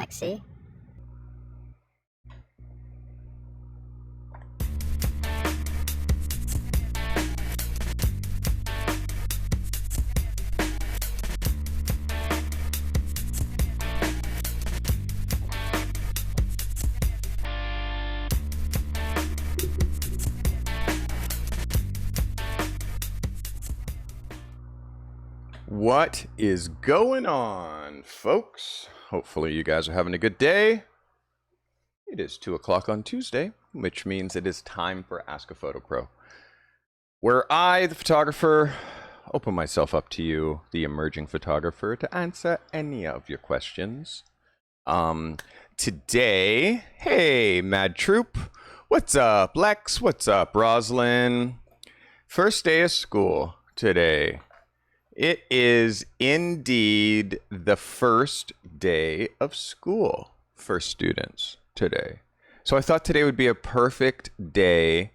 Lexi. What is going on, folks? Hopefully you guys are having a good day. It is 2 o'clock on Tuesday, which means it is time for Ask a Photo Pro, where I, the photographer, open myself up to you, the emerging photographer, to answer any of your questions. Today, hey, Mad Troop, what's up, Lex? What's up, Roslyn? First day of school today. It is indeed the first day of school for students today. So I thought today would be a perfect day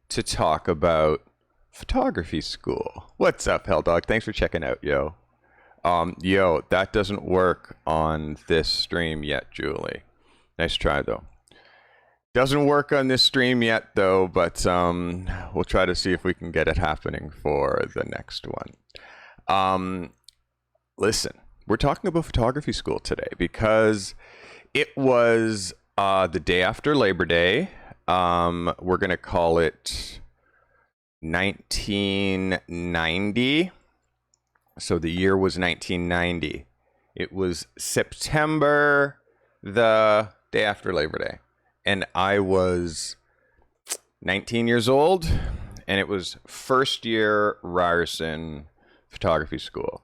to talk about photography school. What's up, Hell Dog? Thanks for checking out, yo. Yo, that doesn't work on this stream yet, Julie. Nice try, though. Doesn't work on this stream yet, though, but we'll try to see if we can get it happening for the next one. Listen, we're talking about photography school today because it was the day after Labor Day. We're going to call it 1990. So the year was 1990. It was September, the day after Labor Day. And I was 19 years old, and it was first year Ryerson photography school.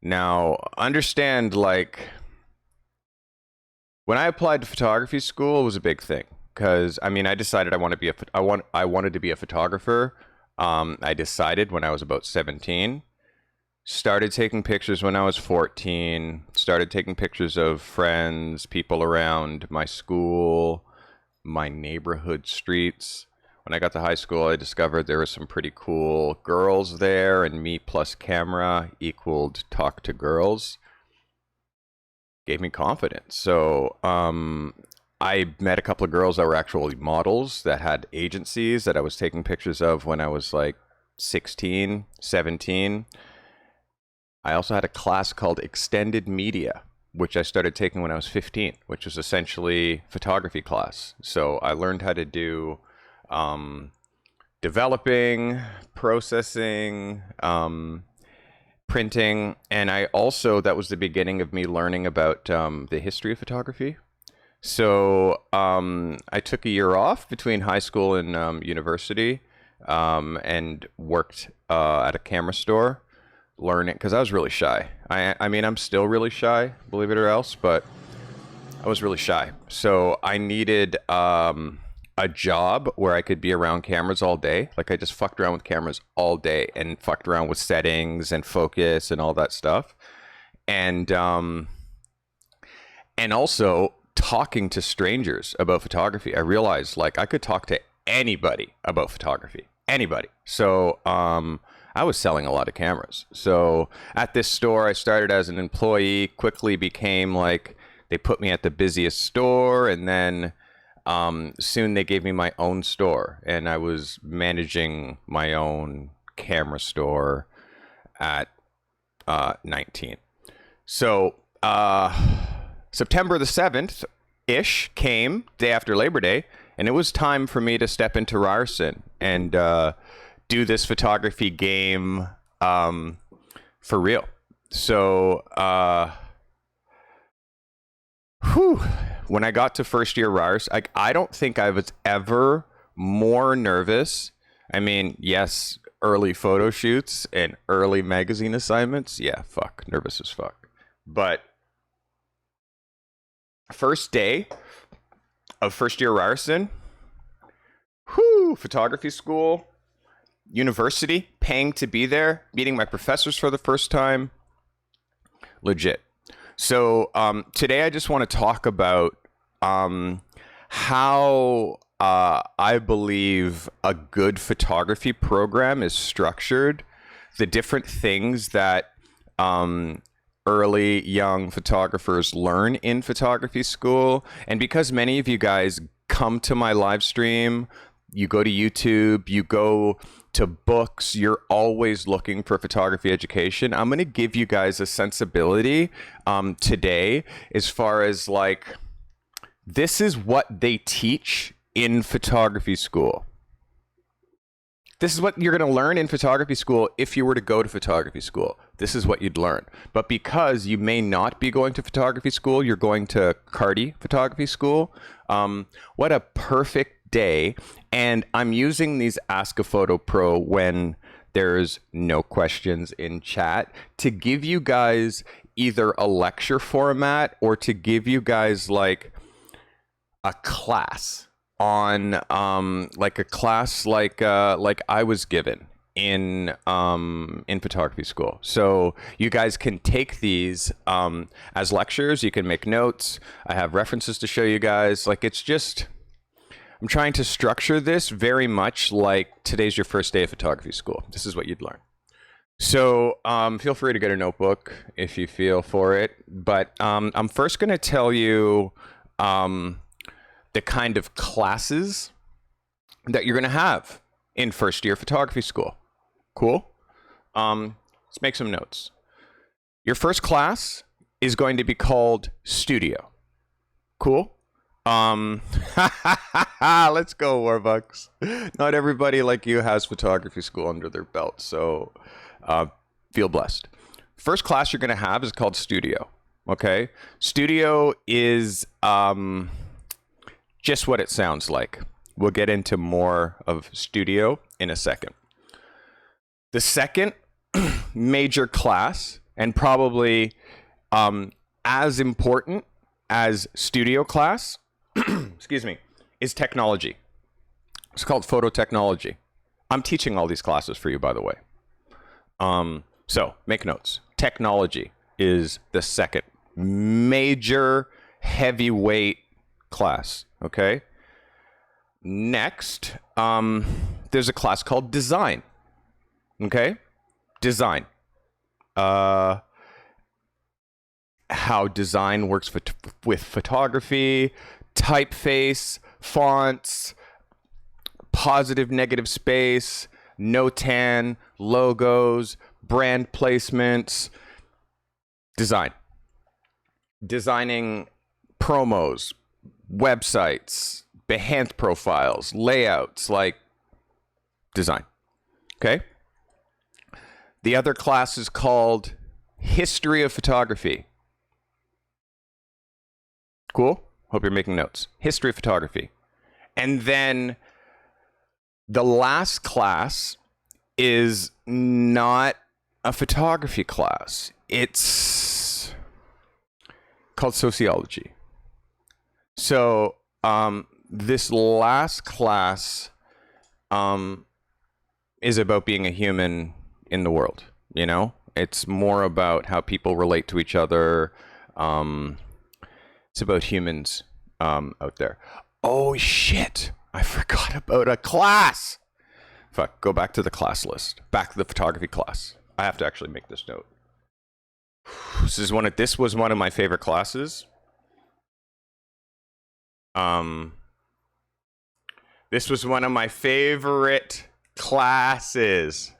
Now, understand, like, when I applied to photography school, it was a big thing because I decided I wanted to be a photographer. I decided when I was about 17. Started taking pictures when I was 14. Started taking pictures of friends, people around my school, my neighborhood streets. When I got to high school, I discovered there were some pretty cool girls there, and me plus camera equaled talk to girls. Gave me confidence. So I met a couple of girls that were actually models that had agencies that I was taking pictures of when I was like 16, 17. I also had a class called Extended Media, which I started taking when I was 15, which was essentially photography class. So I learned how to do developing, processing, printing, and that was the beginning of me learning about the history of photography. So I took a year off between high school and university, and worked at a camera store, learning, because I was really shy. I'm still really shy, believe it or else, but I was really shy. So I needed a job where I could be around cameras all day. Like, I just fucked around with cameras all day and fucked around with settings and focus and all that stuff. And also talking to strangers about photography. I realized, like, I could talk to anybody about photography. Anybody. So I was selling a lot of cameras. So at this store, I started as an employee, quickly became like, they put me at the busiest store, and then soon they gave me my own store, and I was managing my own camera store at 19. So September the 7th-ish came, day after Labor Day, and it was time for me to step into Ryerson and do this photography game for real. So when I got to first year Ryerson, I don't think I was ever more nervous. I mean, yes, early photo shoots and early magazine assignments. Yeah, nervous as fuck. But first day of first year Ryerson, photography school, university, paying to be there, meeting my professors for the first time. Legit. So today I just want to talk about how I believe a good photography program is structured, the different things that early young photographers learn in photography school. And because many of you guys come to my live stream, you go to YouTube, you go to books, you're always looking for photography education. I'm going to give you guys a sensibility today as far as like, this is what they teach in photography school. This is what you're going to learn in photography school if you were to go to photography school. This is what you'd learn. But because you may not be going to photography school, you're going to Carty photography school. What a perfect day. And I'm using these Ask a Photo Pro when there's no questions in chat to give you guys either a lecture format or to give you guys like a class on like a class like I was given in photography school. So you guys can take these as lectures. You can make notes. I have references to show you guys. Like, it's just, I'm trying to structure this very much like today's your first day of photography school. This is what you'd learn. So feel free to get a notebook if you feel for it. But I'm first going to tell you the kind of classes that you're going to have in first year photography school. Cool? Let's make some notes. Your first class is going to be called Studio. Cool? Let's go, Warbucks. Not everybody like you has photography school under their belt, so feel blessed. First class you're going to have is called Studio. Okay? Studio is just what it sounds like. We'll get into more of Studio in a second. The second major class, and probably as important as Studio class, excuse me, is Technology. It's called Photo Technology. I'm teaching all these classes for you, by the way. So make notes. Technology is the second major heavyweight class. Okay. Next, there's a class called Design. Okay. Design. How design works with photography, typeface, fonts, positive, negative space, no-tan, logos, brand placements, design. Designing promos, websites, Behance profiles, layouts, like design. Okay? The other class is called History of Photography. Cool? Hope you're making notes. History of Photography. And then the last class is not a photography class. It's called Sociology. So this last class is about being a human in the world, you know? It's more about how people relate to each other. It's about humans out there. Oh, shit. I forgot about a class. Fuck, go back to the class list. Back to the photography class. I have to actually make this note. This was one of my favorite classes. This was one of my favorite classes.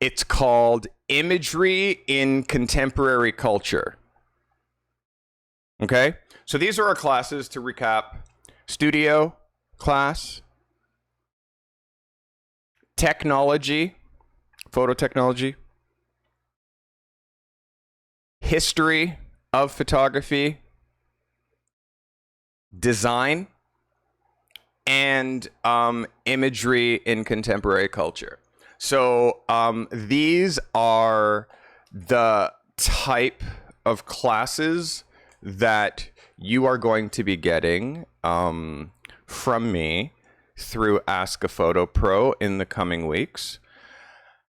It's called Imagery in Contemporary Culture. Okay? So these are our classes to recap. Studio class, Technology, Photo Technology, History of Photography, Design, and Imagery in Contemporary Culture. So these are the type of classes that you are going to be getting from me through Ask a Photo Pro in the coming weeks.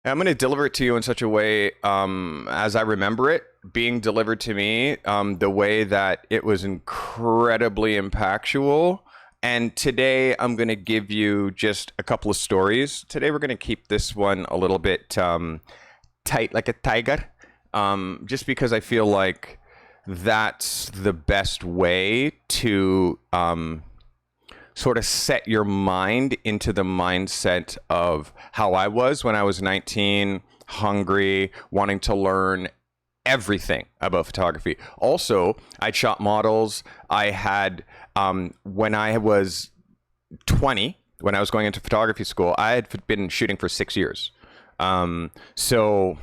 I'm going to deliver it to you in such a way as I remember it being delivered to me, the way that it was incredibly impactful. And today I'm going to give you just a couple of stories. Today we're going to keep this one a little bit tight like a tiger, just because I feel like that's the best way to sort of set your mind into the mindset of how I was when I was 19, hungry, wanting to learn everything about photography. Also, I shot models. I had, when I was 20, when I was going into photography school, I had been shooting for 6 years. So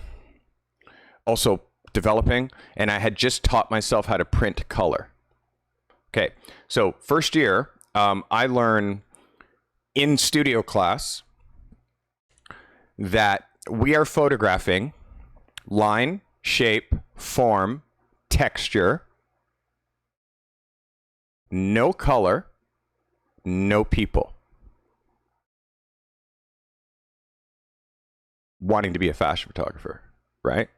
also developing, and I had just taught myself how to print color. Okay, so first year, I learned in studio class that we are photographing line, shape, form, texture, no color, no people. Wanting to be a fashion photographer, right?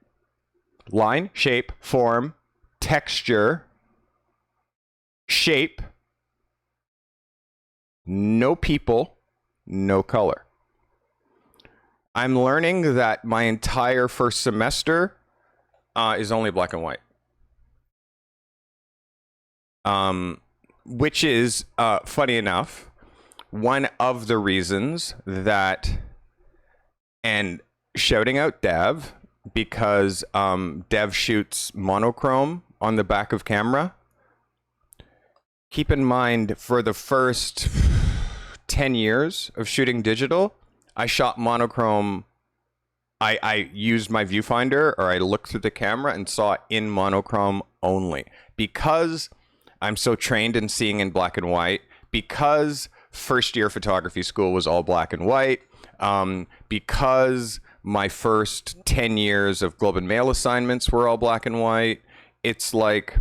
Line, shape, form, texture, shape, no people, no color. I'm learning that my entire first semester is only black and white. Which is, funny enough, one of the reasons that, and shouting out Dev, because Dev shoots monochrome on the back of camera. Keep in mind, for the first 10 years of shooting digital, I shot monochrome. I used my viewfinder, or I looked through the camera and saw it in monochrome only. Because I'm so trained in seeing in black and white, because first year photography school was all black and white, because my first 10 years of Globe and Mail assignments were all black and white, it's like,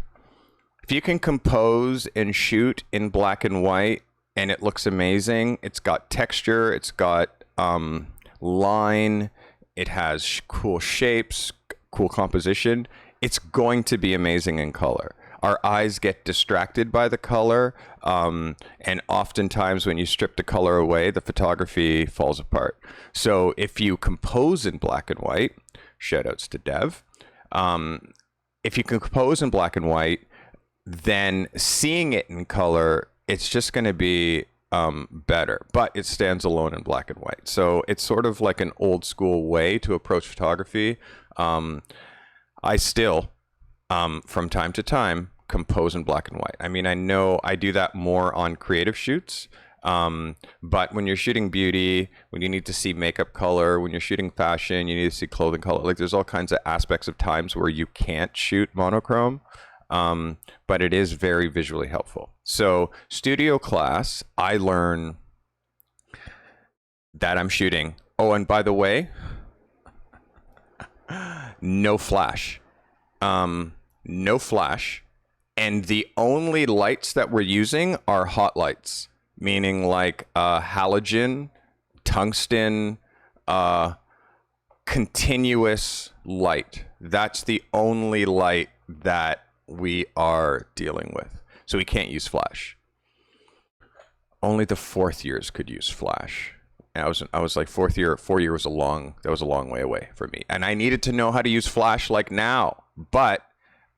if you can compose and shoot in black and white and it looks amazing, it's got texture, it's got line, it has cool shapes, cool composition, it's going to be amazing in color. Our eyes get distracted by the color, and oftentimes when you strip the color away, the photography falls apart. So if you compose in black and white, shout outs to Dev, if you can compose in black and white, then seeing it in color, it's just going to be better, but it stands alone in black and white. So it's sort of like an old school way to approach photography. I still, from time to time, compose in black and white. I mean, I know I do that more on creative shoots, but when you're shooting beauty, when you need to see makeup color, when you're shooting fashion, you need to see clothing color. Like, there's all kinds of aspects of times where you can't shoot monochrome, but it is very visually helpful. So studio class, I learn that I'm shooting. Oh, and by the way, no flash. No flash. And the only lights that we're using are hot lights, meaning like halogen, tungsten, continuous light. That's the only light that we are dealing with. So we can't use flash. Only the fourth years could use flash. And I was like 4 year was a long way away for me. And I needed to know how to use flash like now. But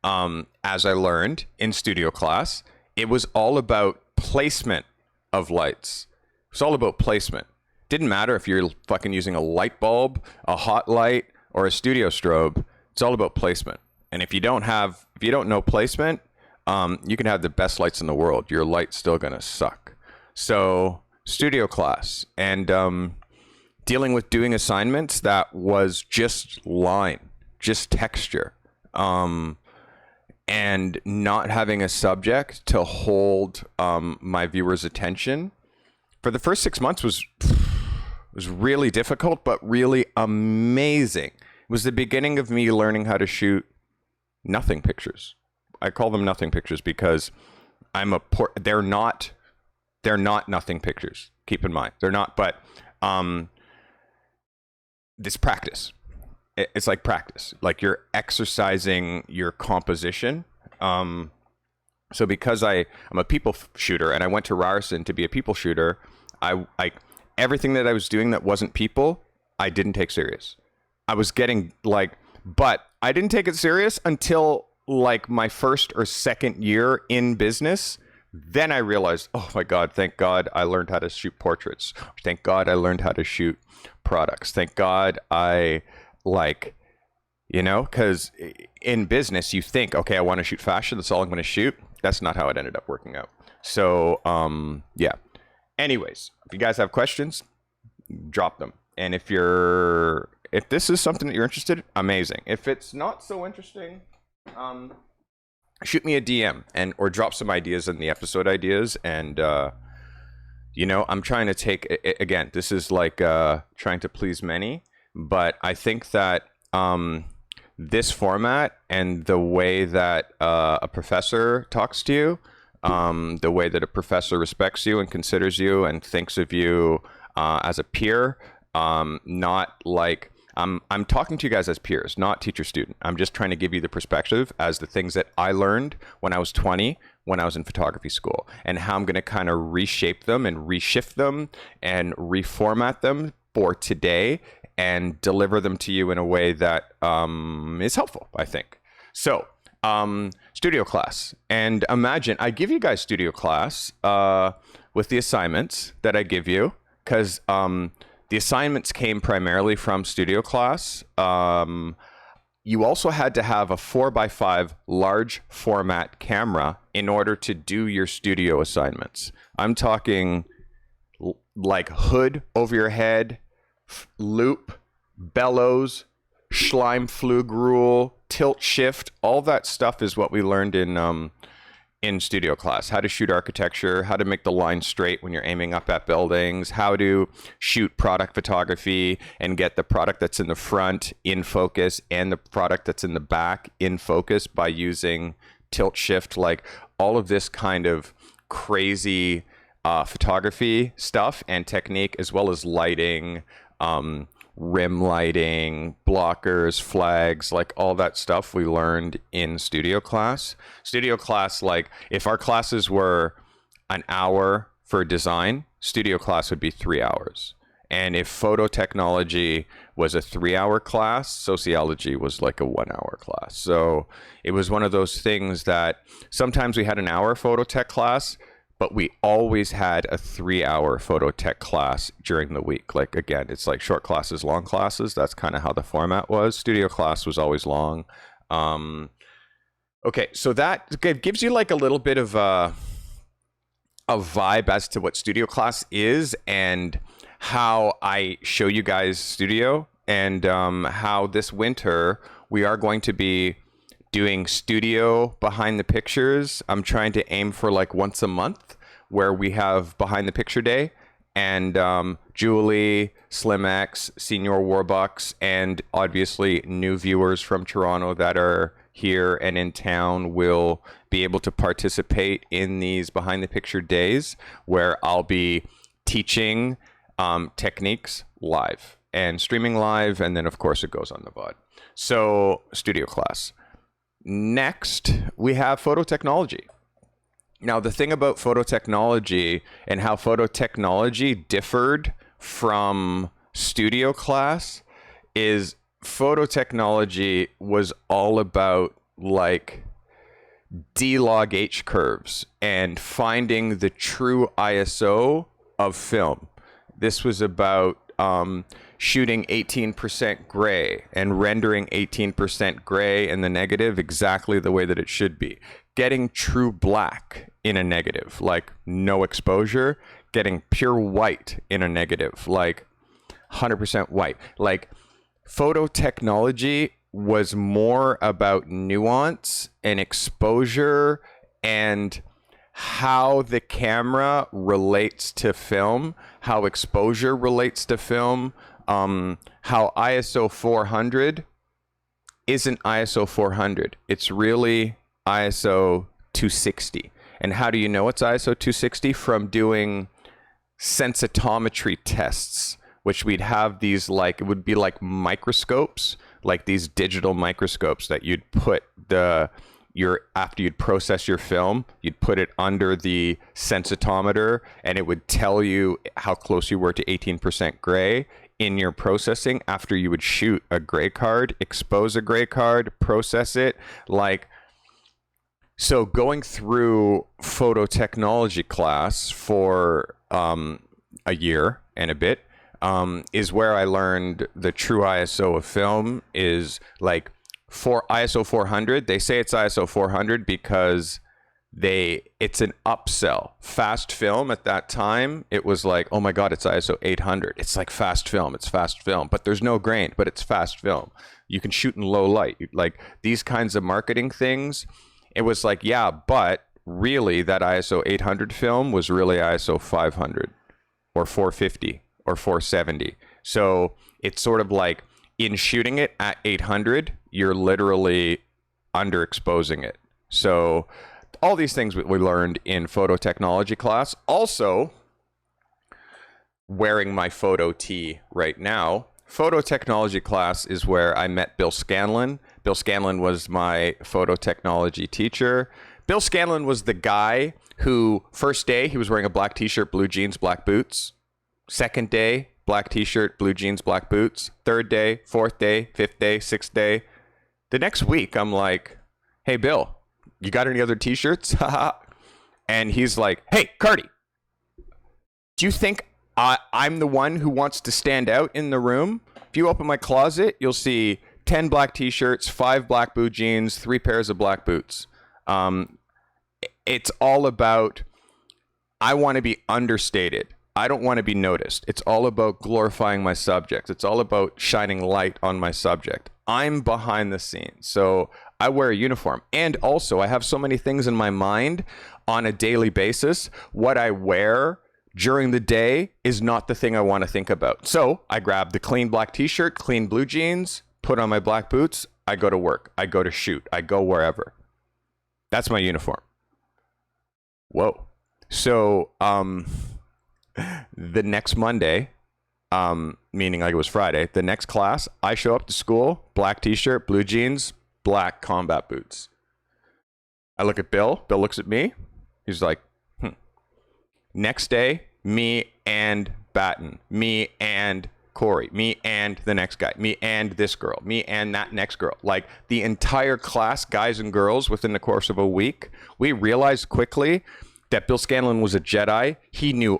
as I learned in studio class, it was all about placement of lights. It's all about placement. Didn't matter if you're fucking using a light bulb, a hot light, or a studio strobe. It's all about placement. And if you don't know placement, you can have the best lights in the world. Your light's still gonna suck. So studio class, and dealing with doing assignments that was just line, just texture, and not having a subject to hold my viewer's attention for the first 6 months was really difficult, but really amazing. It was the beginning of me learning how to shoot nothing pictures. I call them nothing pictures because they're not nothing pictures. Keep in mind, they're not, but this practice. It's like practice, like you're exercising your composition. So because I'm a people shooter and I went to Arsen to be a people shooter, I everything that I was doing that wasn't people, I didn't take serious. I was getting like, but I didn't take it serious until like my first or second year in business. Then I realized, oh my God, thank God I learned how to shoot portraits. Thank God I learned how to shoot products. Thank God I like, you know, because in business you think, okay, I want to shoot fashion. That's all I'm going to shoot. That's not how it ended up working out. So, yeah. Anyways, if you guys have questions, drop them. And if this is something that you're interested in, amazing. If it's not so interesting, shoot me a DM or drop some ideas in the episode ideas. And, you know, I'm trying to take, again, this is like trying to please many, but I think that this format and the way that a professor talks to you, the way that a professor respects you and considers you and thinks of you as a peer, not like I'm talking to you guys as peers, not teacher student. I'm just trying to give you the perspective as the things that I learned when I was 20, when I was in photography school, and how I'm going to kind of reshape them and reshift them and reformat them for today and deliver them to you in a way that is helpful, I think. So, studio class. And imagine, I give you guys studio class with the assignments that I give you, because the assignments came primarily from studio class. You also had to have a 4x5 large format camera in order to do your studio assignments. I'm talking like hood over your head, loop, bellows, Schleimflug rule, tilt shift, all that stuff is what we learned in studio class. How to shoot architecture, how to make the line straight when you're aiming up at buildings, how to shoot product photography and get the product that's in the front in focus and the product that's in the back in focus by using tilt shift, like all of this kind of crazy photography stuff and technique, as well as lighting, rim lighting, blockers, flags, like all that stuff we learned in studio class. Studio class, like if our classes were an hour for design, studio class would be 3 hours. And if photo technology was a 3-hour class, sociology was like a 1-hour class. So it was one of those things that sometimes we had an hour photo tech class, but we always had a 3-hour photo tech class during the week. Like, again, it's like short classes, long classes. That's kind of how the format was. Studio class was always long. Okay, so that gives you like a little bit of a vibe as to what studio class is and how I show you guys studio, and how this winter we are going to be doing studio behind the pictures. I'm trying to aim for like once a month where we have behind the picture day, and Julie, Slim X, Senior Warbucks, and obviously new viewers from Toronto that are here and in town will be able to participate in these behind the picture days where I'll be teaching techniques live and streaming live, and then of course it goes on the VOD. So studio class. Next, we have photo technology. Now, the thing about photo technology and how photo technology differed from studio class is photo technology was all about like D-log H curves and finding the true ISO of film. This was about shooting 18% gray and rendering 18% gray in the negative exactly the way that it should be. Getting true black in a negative, like no exposure. Getting pure white in a negative, like 100% white. Like photo technology was more about nuance and exposure and how the camera relates to film, how exposure relates to film, how ISO 400 isn't ISO 400. It's really ISO 260. And how do you know it's ISO 260? From doing sensitometry tests, which we'd have these like, it would be like microscopes, like these digital microscopes that you'd put after you'd process your film, you'd put it under the sensitometer and it would tell you how close you were to 18% gray in your processing after you would shoot a gray card, expose a gray card, process it. Like, so going through photo technology class for a year and a bit is where I learned the true ISO of film is like for ISO 400. They say it's ISO 400 because it's an upsell. Fast film at that time, it was like, oh my God, it's ISO 800. It's like fast film. It's fast film, but there's no grain, but it's fast film. You can shoot in low light. Like these kinds of marketing things. It was like, yeah, but really that ISO 800 film was really ISO 500 or 450 or 470. So it's sort of like in shooting it at 800, you're literally underexposing it. So all these things we learned in photo technology class. Also, wearing my photo tee right now, photo technology class is where I met Bill Scanlon. Bill Scanlon was my photo technology teacher. Bill Scanlon was the guy who, first day, he was wearing a black t-shirt, blue jeans, black boots. Second day, black t-shirt, blue jeans, black boots. Third day, fourth day, fifth day, sixth day. The next week, I'm like, hey, Bill, you got any other t-shirts? And he's like, hey, Carty, do you think I'm the one who wants to stand out in the room? If you open my closet, you'll see 10 black t-shirts, 5 black blue jeans, 3 pairs of black boots. It's all about, I want to be understated. I don't want to be noticed. It's all about glorifying my subject. It's all about shining light on my subject. I'm behind the scenes. So I wear a uniform. And also, I have so many things in my mind on a daily basis. What I wear during the day is not the thing I want to think about. So I grab the clean black t-shirt, clean blue jeans, put on my black boots. I go to work. I go to shoot. I go wherever. That's my uniform. Whoa. So, the next Monday, meaning like it was Friday, the next class, I show up to school, black t-shirt, blue jeans, black combat boots. I look at Bill. Bill looks at me. He's like, Next day, me and Batten, me and Corey, me and the next guy, me and this girl, me and that next girl. Like the entire class, guys and girls, within the course of a week, we realized quickly that Bill Scanlon was a Jedi. He knew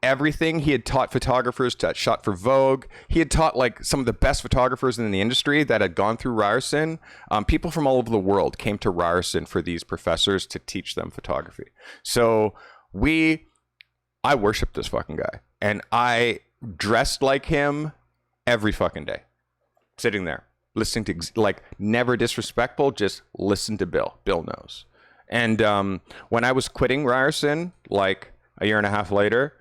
everything. He had taught photographers that shot for Vogue. He had taught like some of the best photographers in the industry that had gone through Ryerson. People from all over the world came to Ryerson for these professors to teach them photography. So I worshiped this fucking guy, and I dressed like him every fucking day, sitting there, listening to, like, never disrespectful, just listen to Bill. Bill knows. And when I was quitting Ryerson, like a year and a half later,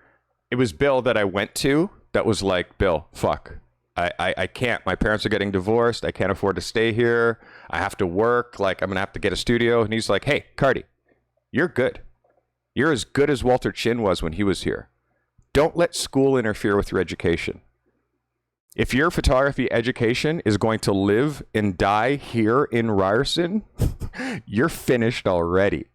it was Bill that I went to that was like, Bill, fuck, I can't. My parents are getting divorced. I can't afford to stay here. I have to work. Like, I'm going to have to get a studio. And he's like, hey, Carty, you're good. You're as good as Walter Chin was when he was here. Don't let school interfere with your education. If your photography education is going to live and die here in Ryerson, you're finished already.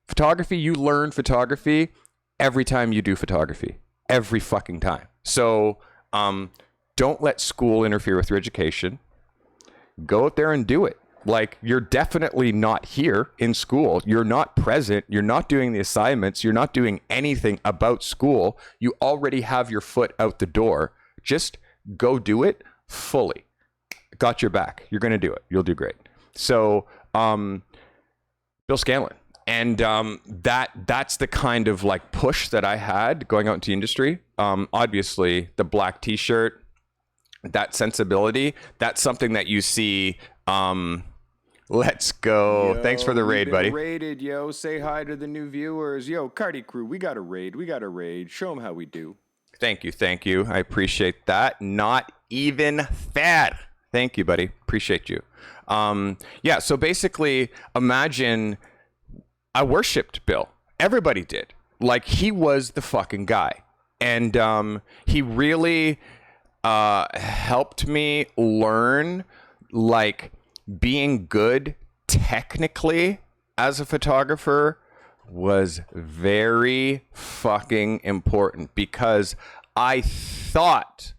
Photography, you learn photography every time you do photography. Every fucking time. So don't let school interfere with your education. Go out there and do it. Like, you're definitely not here in school. You're not present. You're not doing the assignments. You're not doing anything about school. You already have your foot out the door. Just go do it fully. Got your back. You're going to do it. You'll do great. So, Bill Scanlon. And that's the kind of like push that I had going out into industry. Obviously, the black t-shirt, that sensibility, that's something that you see. Let's go. Yo, thanks for the raid, buddy. Raided, yo. Say hi to the new viewers. Yo, Carty crew, we got a raid. Show them how we do. Thank you. I appreciate that. Not even fair. Thank you, buddy. Appreciate you. Yeah, so basically, imagine I worshipped Bill. Everybody did. Like, he was the fucking guy. And he really helped me learn, like, being good technically as a photographer was very fucking important, because I thought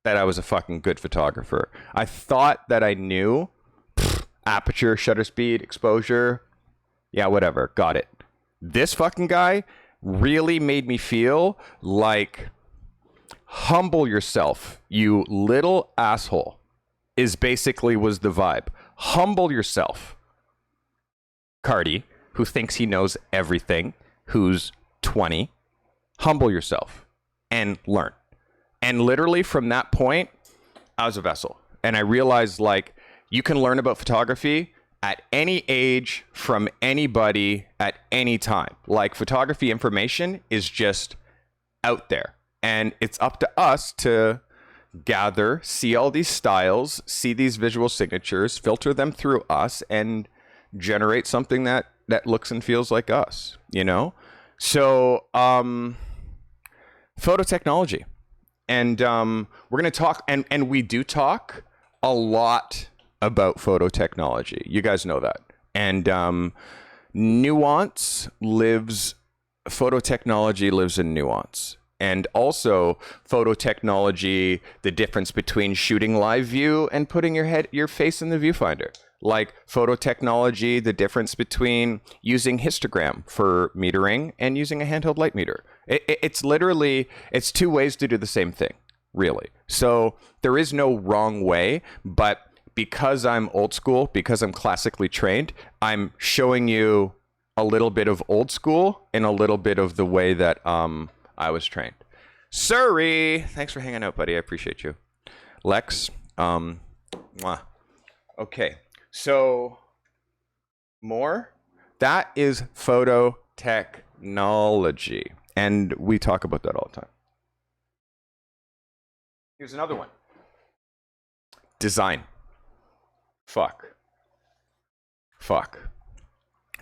that I was a fucking good photographer. I thought that I knew aperture, shutter speed, exposure. Yeah, whatever. Got it. This fucking guy really made me feel like humble yourself, you little asshole, is basically was the vibe. Humble yourself. Carty, who thinks he knows everything, who's 20, humble yourself and learn. And literally from that point, I was a vessel. And I realized, like, you can learn about photography at any age from anybody at any time. Like, photography information is just out there. And it's up to us to gather, see all these styles, see these visual signatures, filter them through us, and generate something that looks and feels like us, you know? So, phototechnology. And we're going to talk, and we do talk a lot about phototechnology. You guys know that. And phototechnology lives in nuance. And also phototechnology, the difference between shooting live view and putting your face in the viewfinder. Like phototechnology, the difference between using histogram for metering and using a handheld light meter. It's literally, it's two ways to do the same thing, really. So there is no wrong way, but because I'm old school, because I'm classically trained, I'm showing you a little bit of old school and a little bit of the way that I was trained. Surrey, thanks for hanging out, buddy. I appreciate you. Lex, mwah. Okay, so more. That is phototechnology, and we talk about that all the time. Here's another one. Design. Fuck.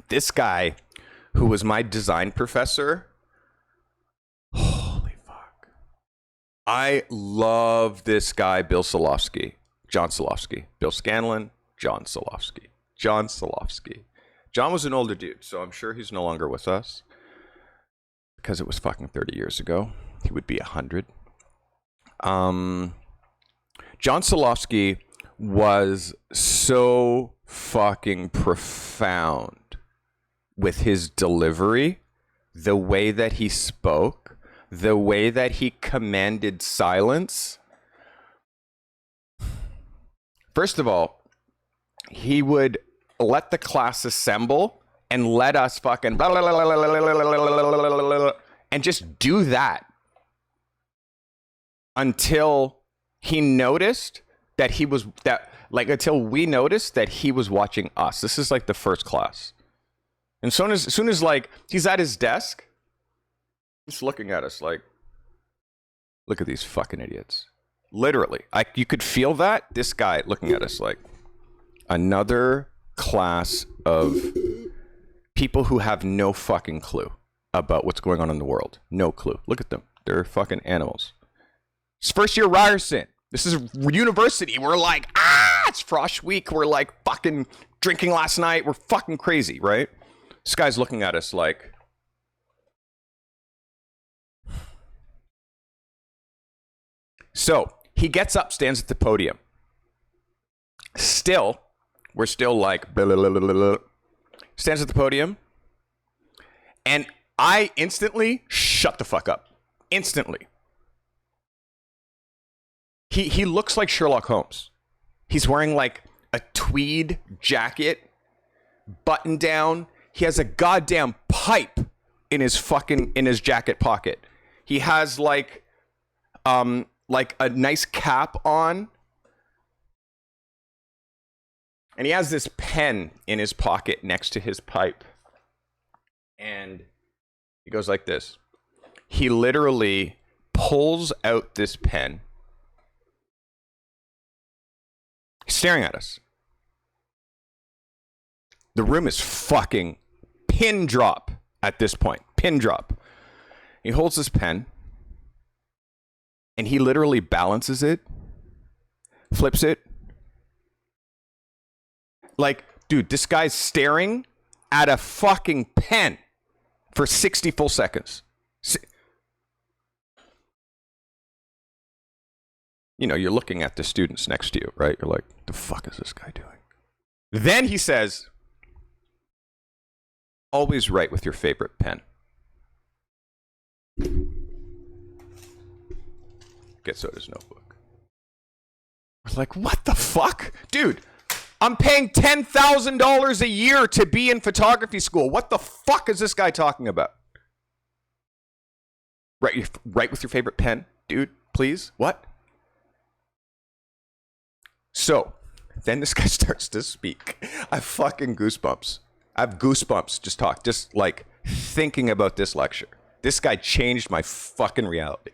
This guy, who was my design professor, holy fuck. I love this guy, John Solofsky. Bill Scanlon, John Solofsky. John was an older dude, so I'm sure he's no longer with us because it was fucking 30 years ago. He would be 100. John Solofsky was so fucking profound with his delivery, the way that he spoke, the way that he commanded silence. First of all, he would let the class assemble and let us fucking blah, blah, blah, blah, blah, blah, blah, and just do that until he noticed that until we noticed that he was watching us. This is like the first class. And as soon as like he's at his desk, just looking at us like, look at these fucking idiots. Literally, you could feel that. This guy looking at us like another class of people who have no fucking clue about what's going on in the world. No clue. Look at them. They're fucking animals. It's first year Ryerson. This is university. We're like, it's frosh week. We're like fucking drinking last night. We're fucking crazy, right? This guy's looking at us like, so he gets up, stands at the podium. We're still like, blah, blah, blah, blah, blah. Stands at the podium. And I instantly shut the fuck up. Instantly. He looks like Sherlock Holmes. He's wearing like a tweed jacket, button down. He has a goddamn pipe in his jacket pocket. He has like a nice cap on. And he has this pen in his pocket next to his pipe. And he goes like this. He literally pulls out this pen. He's staring at us. The room is fucking pin drop at this point. Pin drop. He holds his pen. And he literally balances it. Flips it. Like, dude, this guy's staring at a fucking pen for 60 full seconds. you know, you're looking at the students next to you, right? You're like, the fuck is this guy doing? Then he says, always write with your favorite pen. Gets out his notebook. I was like, what the fuck? Dude, I'm paying $10,000 a year to be in photography school. What the fuck is this guy talking about? Write with your favorite pen, dude, please. What? So, then this guy starts to speak. I have fucking goosebumps. I have goosebumps just like thinking about this lecture. This guy changed my fucking reality.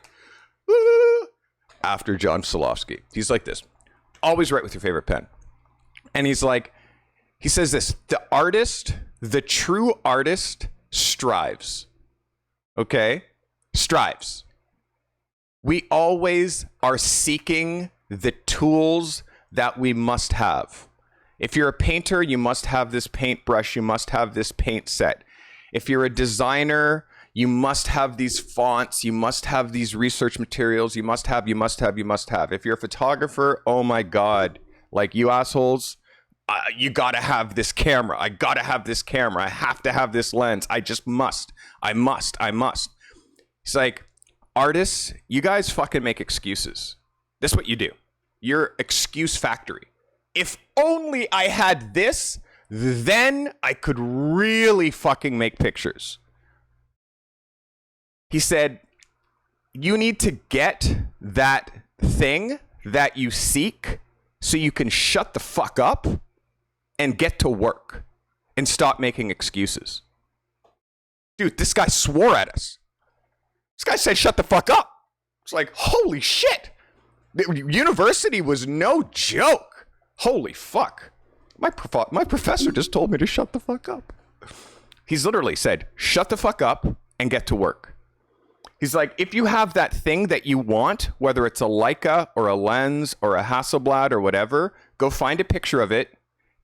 After John Solofsky. He's like this. Always write with your favorite pen. And he says this, the true artist strives. Okay? Strives. We always are seeking the tools that we must have. If you're a painter, you must have this paintbrush, you must have this paint set. If you're a designer, you must have these fonts, you must have these research materials, you must have. If you're a photographer, oh my God, like you assholes, you gotta have this camera. I gotta have this camera. I have to have this lens. I just must. I must. It's like, artists, you guys fucking make excuses. That's what you do. You're excuse factory. If only I had this, then I could really fucking make pictures. He said, you need to get that thing that you seek so you can shut the fuck up and get to work and stop making excuses. Dude, this guy swore at us. This guy said, shut the fuck up. It's like, holy shit. The university was no joke. Holy fuck. My professor just told me to shut the fuck up. He's literally said, shut the fuck up and get to work. He's like, if you have that thing that you want, whether it's a Leica or a lens or a Hasselblad or whatever, go find a picture of it,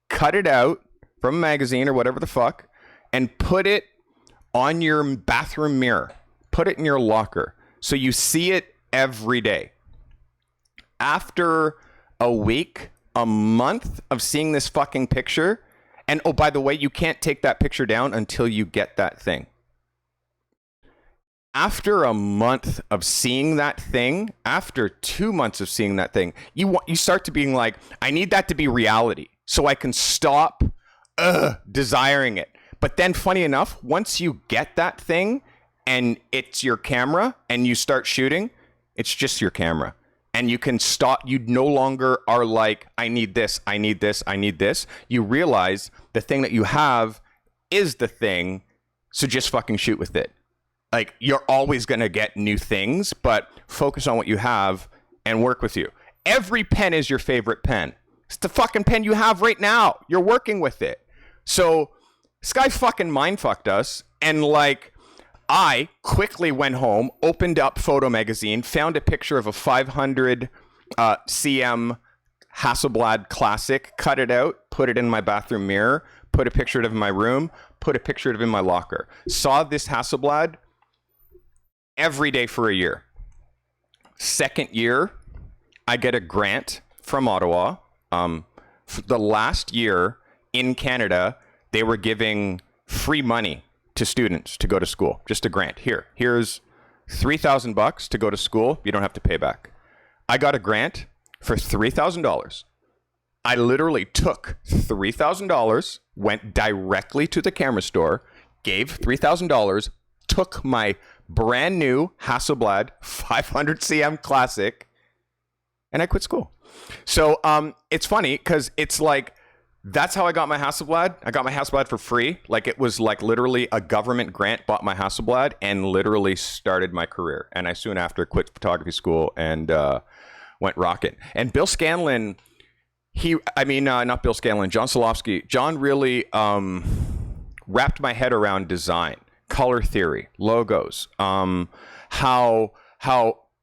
cut it out from a magazine or whatever the fuck, and put it on your bathroom mirror. Put it in your locker so you see it every day. After a week, a month of seeing this fucking picture, and oh, by the way, you can't take that picture down until you get that thing. After a month of seeing that thing, after 2 months of seeing that thing, you start to being like, I need that to be reality so I can stop desiring it. But then funny enough, once you get that thing and it's your camera and you start shooting, it's just your camera. And you can stop, you no longer are like, I need this. You realize the thing that you have is the thing, so just fucking shoot with it. Like, you're always going to get new things, but focus on what you have and work with you. Every pen is your favorite pen. It's the fucking pen you have right now. You're working with it. So this guy fucking mind-fucked us, and like, I quickly went home, opened up Photo Magazine, found a picture of a 500 cm Hasselblad Classic, cut it out, put it in my bathroom mirror, put a picture of it in my room, put a picture of it in my locker. Saw this Hasselblad every day for a year. Second year, I get a grant from Ottawa. The last year in Canada, they were giving free money to students to go to school. Just a grant. Here's $3,000 to go to school. You don't have to pay back. I got a grant for $3,000. I literally took $3,000, went directly to the camera store, gave $3,000, took my brand new Hasselblad 500 cm Classic, and I quit school. So it's funny because it's like, that's how I got my Hasselblad. I got my Hasselblad for free. Like, it was like literally a government grant, bought my Hasselblad and literally started my career. And I soon after quit photography school and went rocket. And Bill Scanlon, not Bill Scanlon, John Solofsky. John really wrapped my head around design, color theory, logos, how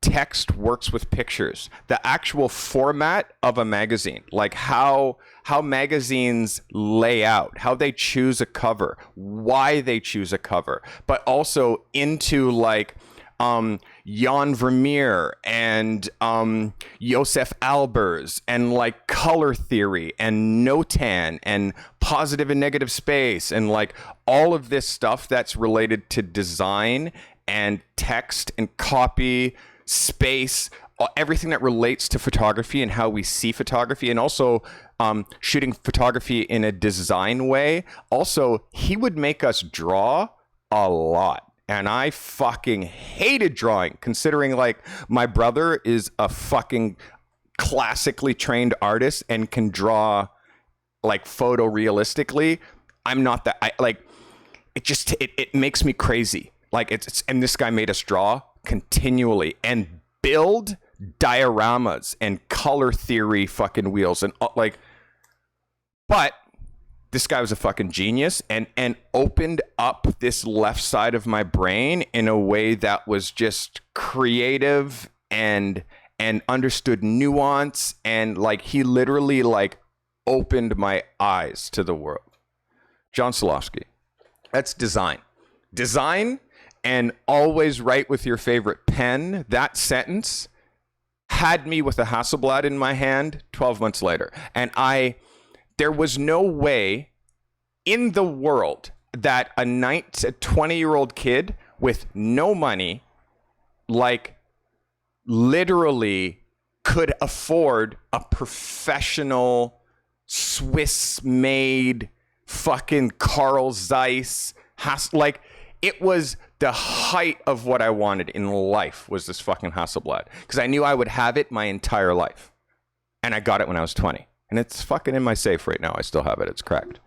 text works with pictures, the actual format of a magazine, like how magazines lay out, how they choose a cover, why they choose a cover, but also into like Jan Vermeer and Josef Albers and like color theory and notan and positive and negative space and like all of this stuff that's related to design and text and copy, space, everything that relates to photography and how we see photography, and also shooting photography in a design way. Also, he would make us draw a lot. And I fucking hated drawing, considering like my brother is a fucking classically trained artist and can draw like photorealistically. I'm not that. I like it. Just it makes me crazy. Like it's and this guy made us draw continually and build dioramas and color theory fucking wheels and like. But this guy was a fucking genius and opened up this left side of my brain in a way that was just creative and understood nuance, and like he literally like opened my eyes to the world. John Solofsky. That's design. Design and always write with your favorite pen. That sentence had me with a Hasselblad in my hand 12 months later. And there was no way in the world that a 20-year-old kid with no money, like literally could afford a professional Swiss-made fucking Carl Zeiss. Like it was the height of what I wanted in life was this fucking Hasselblad, because I knew I would have it my entire life. And I got it when I was 20. And it's fucking in my safe right now. I still have it. It's cracked.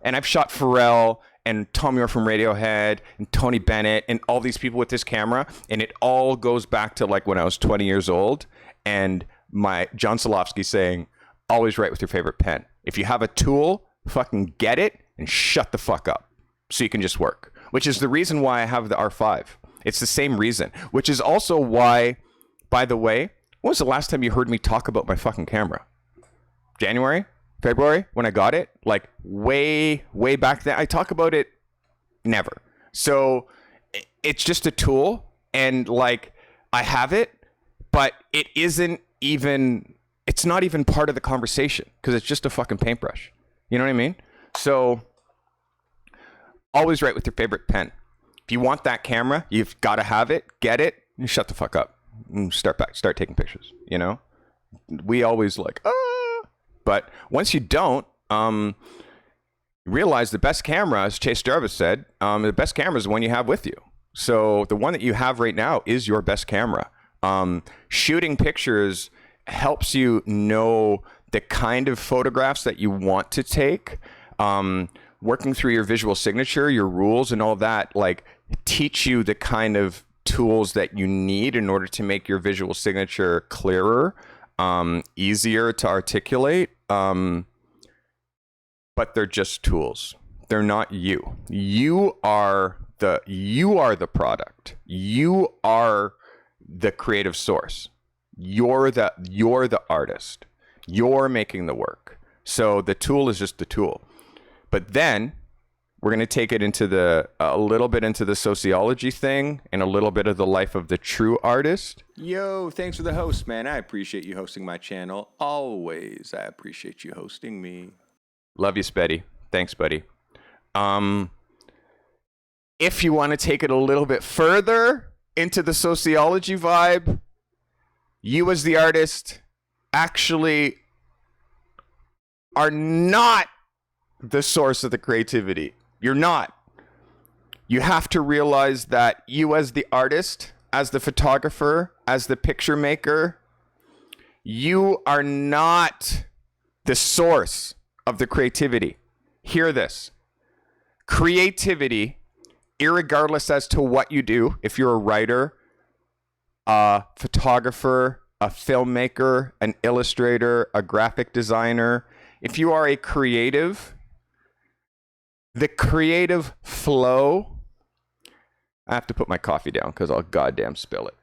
And I've shot Pharrell and Tom York from Radiohead and Tony Bennett and all these people with this camera. And it all goes back to like when I was 20 years old and my John Solofsky saying, always write with your favorite pen. If you have a tool, fucking get it and shut the fuck up so you can just work, which is the reason why I have the R5. It's the same reason, which is also why, by the way, when was the last time you heard me talk about my fucking camera? January, February, when I got it, like way back then. I talk about it never. So it's just a tool, and like I have it, but it's not even part of the conversation because it's just a fucking paintbrush. You know what I mean? So always write with your favorite pen. If you want that camera, you've got to have it, get it, and shut the fuck up and start taking pictures. You know, we always like, but once you don't, realize the best camera, as Chase Jarvis said, the best camera is the one you have with you. So the one that you have right now is your best camera. Shooting pictures helps you know the kind of photographs that you want to take. Working through your visual signature, your rules and all that, like teach you the kind of tools that you need in order to make your visual signature clearer, easier to articulate, but they're just tools. They're not you. You are the product. You are the creative source. You're the artist. You're making the work. So the tool is just the tool. But then we're going to take it into a little bit into the sociology thing and a little bit of the life of the true artist. Yo, thanks for the host, man. I appreciate you hosting my channel. Always, I appreciate you hosting me. Love you, Spetty. Thanks, buddy. If you want to take it a little bit further into the sociology vibe, you as the artist actually are not the source of the creativity. You're not. You have to realize that you as the artist, as the photographer, as the picture maker, you are not the source of the creativity. Hear this. Creativity, irregardless as to what you do, if you're a writer, a photographer, a filmmaker, an illustrator, a graphic designer, if you are a creative, the creative flow, I have to put my coffee down because I'll goddamn spill it.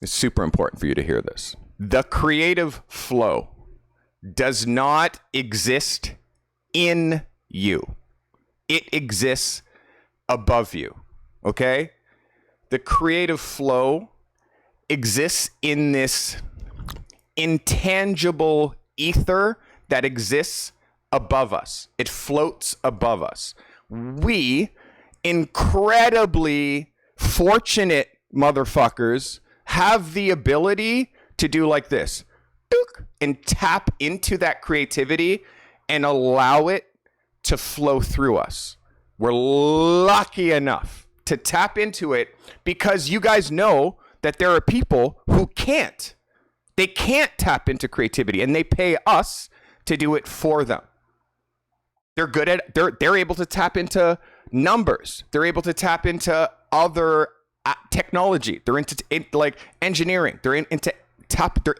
It's super important for you to hear this. The creative flow does not exist in you. It exists above you, okay? the creative flow exists in this intangible ether that exists above us. It floats above us. We, incredibly fortunate motherfuckers, have the ability to do like this and tap into that creativity and allow it to flow through us. We're lucky enough to tap into it because you guys know that there are people who can't. They can't tap into creativity, and they pay us to do it for them. They're good at they're able to tap into numbers. They're able to tap into other technology. They're into like engineering. They're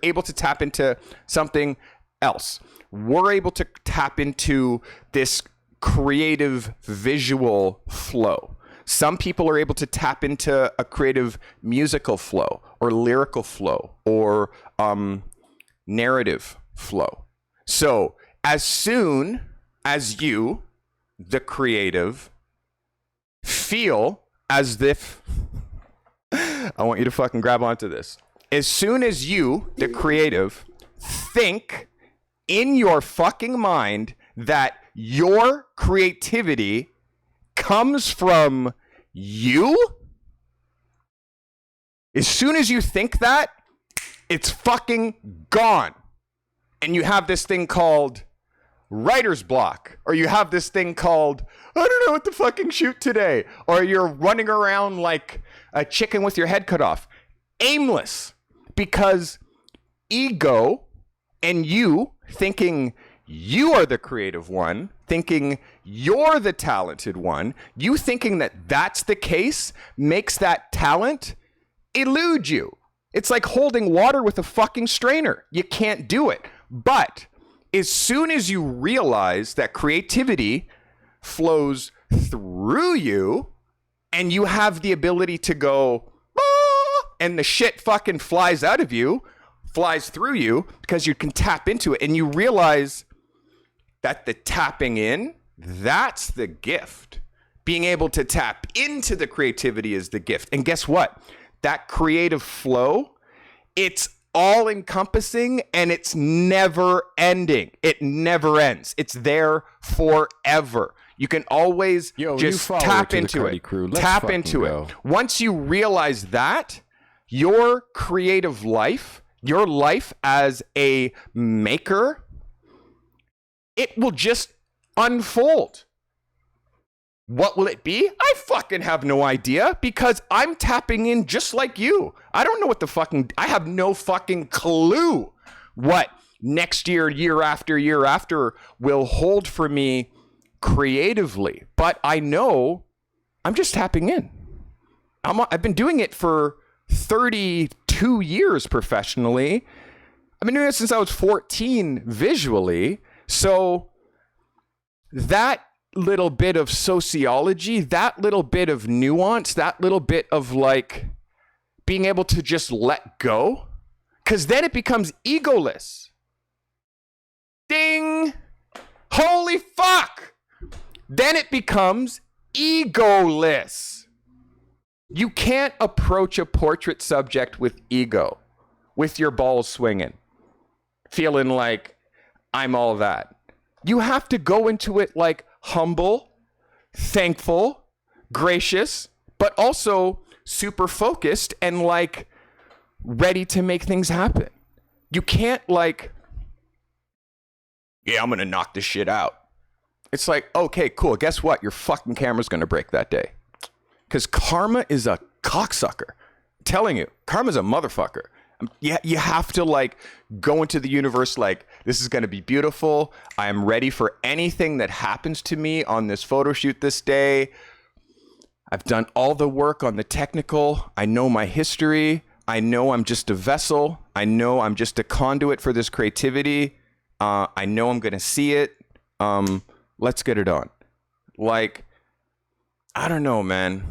able to tap into something else. We're able to tap into this creative visual flow. Some people are able to tap into a creative musical flow or lyrical flow or narrative flow. So as soon as you, the creative, feel as if I want you to fucking grab onto this. As soon as you, the creative, think in your fucking mind that your creativity comes from you, as soon as you think that, it's fucking gone. And you have this thing called writer's block, or you have this thing called, I don't know what to fucking shoot today, or you're running around like a chicken with your head cut off, aimless, because ego and you thinking you are the creative one, thinking you're the talented one, you thinking that that's the case makes that talent elude you. It's like holding water with a fucking strainer. You can't do it. But as soon as you realize that creativity flows through you and you have the ability to go, ah, and the shit fucking flies out of you, flies through you because you can tap into it, and you realize that the tapping in, that's the gift. Being able to tap into the creativity is the gift. And guess what? That creative flow, it's all encompassing and it's never ending. It never ends. It's there forever. You can always just tap into it. Tap into it. Once you realize that, your creative life, your life as a maker, it will just unfold. What will it be? I fucking have no idea, because I'm tapping in just like you. I don't know what I have no fucking clue what next year, year after will hold for me creatively. But I know I'm just tapping in. I've been doing it for 32 years professionally. I've been doing it since I was 14 visually. So that little bit of sociology, that little bit of nuance, that little bit of like being able to just let go, because then it becomes egoless. Ding! Holy fuck! Then it becomes egoless. You can't approach a portrait subject with ego, with your balls swinging, feeling like I'm all that. You have to go into it like humble, thankful, gracious, but also super focused and like ready to make things happen. You can't like, yeah, I'm going to knock this shit out. It's like, okay, cool. Guess what? Your fucking camera's going to break that day. Because karma is a cocksucker. I'm telling you, karma's a motherfucker. You have to like go into the universe like, this is going to be beautiful. I am ready for anything that happens to me on this photo shoot this day. I've done all the work on the technical. I know my history. I know I'm just a vessel. I know I'm just a conduit for this creativity. I know I'm going to see it. Let's get it on. Like, I don't know, man.